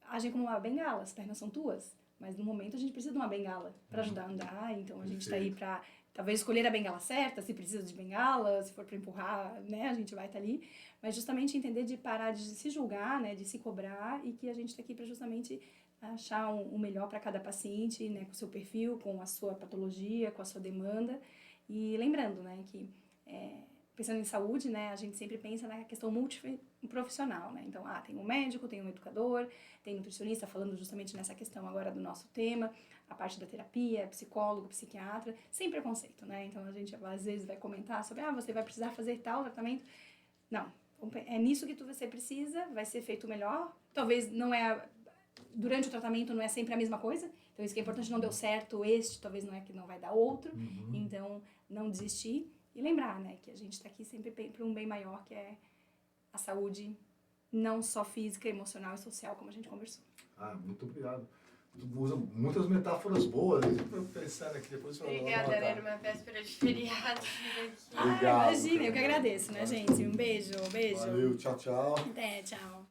agem como uma bengala, as pernas são tuas, mas no momento a gente precisa de uma bengala para ajudar a andar, então a gente está aí para talvez escolher a bengala certa, se precisa de bengala, se for para empurrar, né, a gente vai estar ali, mas justamente entender de parar de se julgar, né, de se cobrar e que a gente está aqui para justamente achar o melhor para cada paciente, né, com o seu perfil, com a sua patologia, com a sua demanda, e lembrando, né, que pensando em saúde, né, a gente sempre pensa na questão multiprofissional, né, então, tem um médico, tem um educador, tem nutricionista, falando justamente nessa questão agora do nosso tema, a parte da terapia, psicólogo, psiquiatra, sem preconceito, né, então a gente às vezes vai comentar sobre, você vai precisar fazer tal tratamento, não, é nisso que você precisa, vai ser feito melhor, talvez durante o tratamento não é sempre a mesma coisa, então isso que é importante, não deu certo talvez não é que não vai dar outro, então não desistir, e lembrar, né, que a gente está aqui sempre para um bem maior, que é a saúde, não só física, emocional e social, como a gente conversou. Muito obrigado. Tu usa muitas metáforas boas, eu pensando aqui depois. Obrigada, era uma véspera de feriado. Obrigado. Imagina, eu que agradeço, né, gente? Um beijo. Valeu, tchau, tchau. Até, tchau.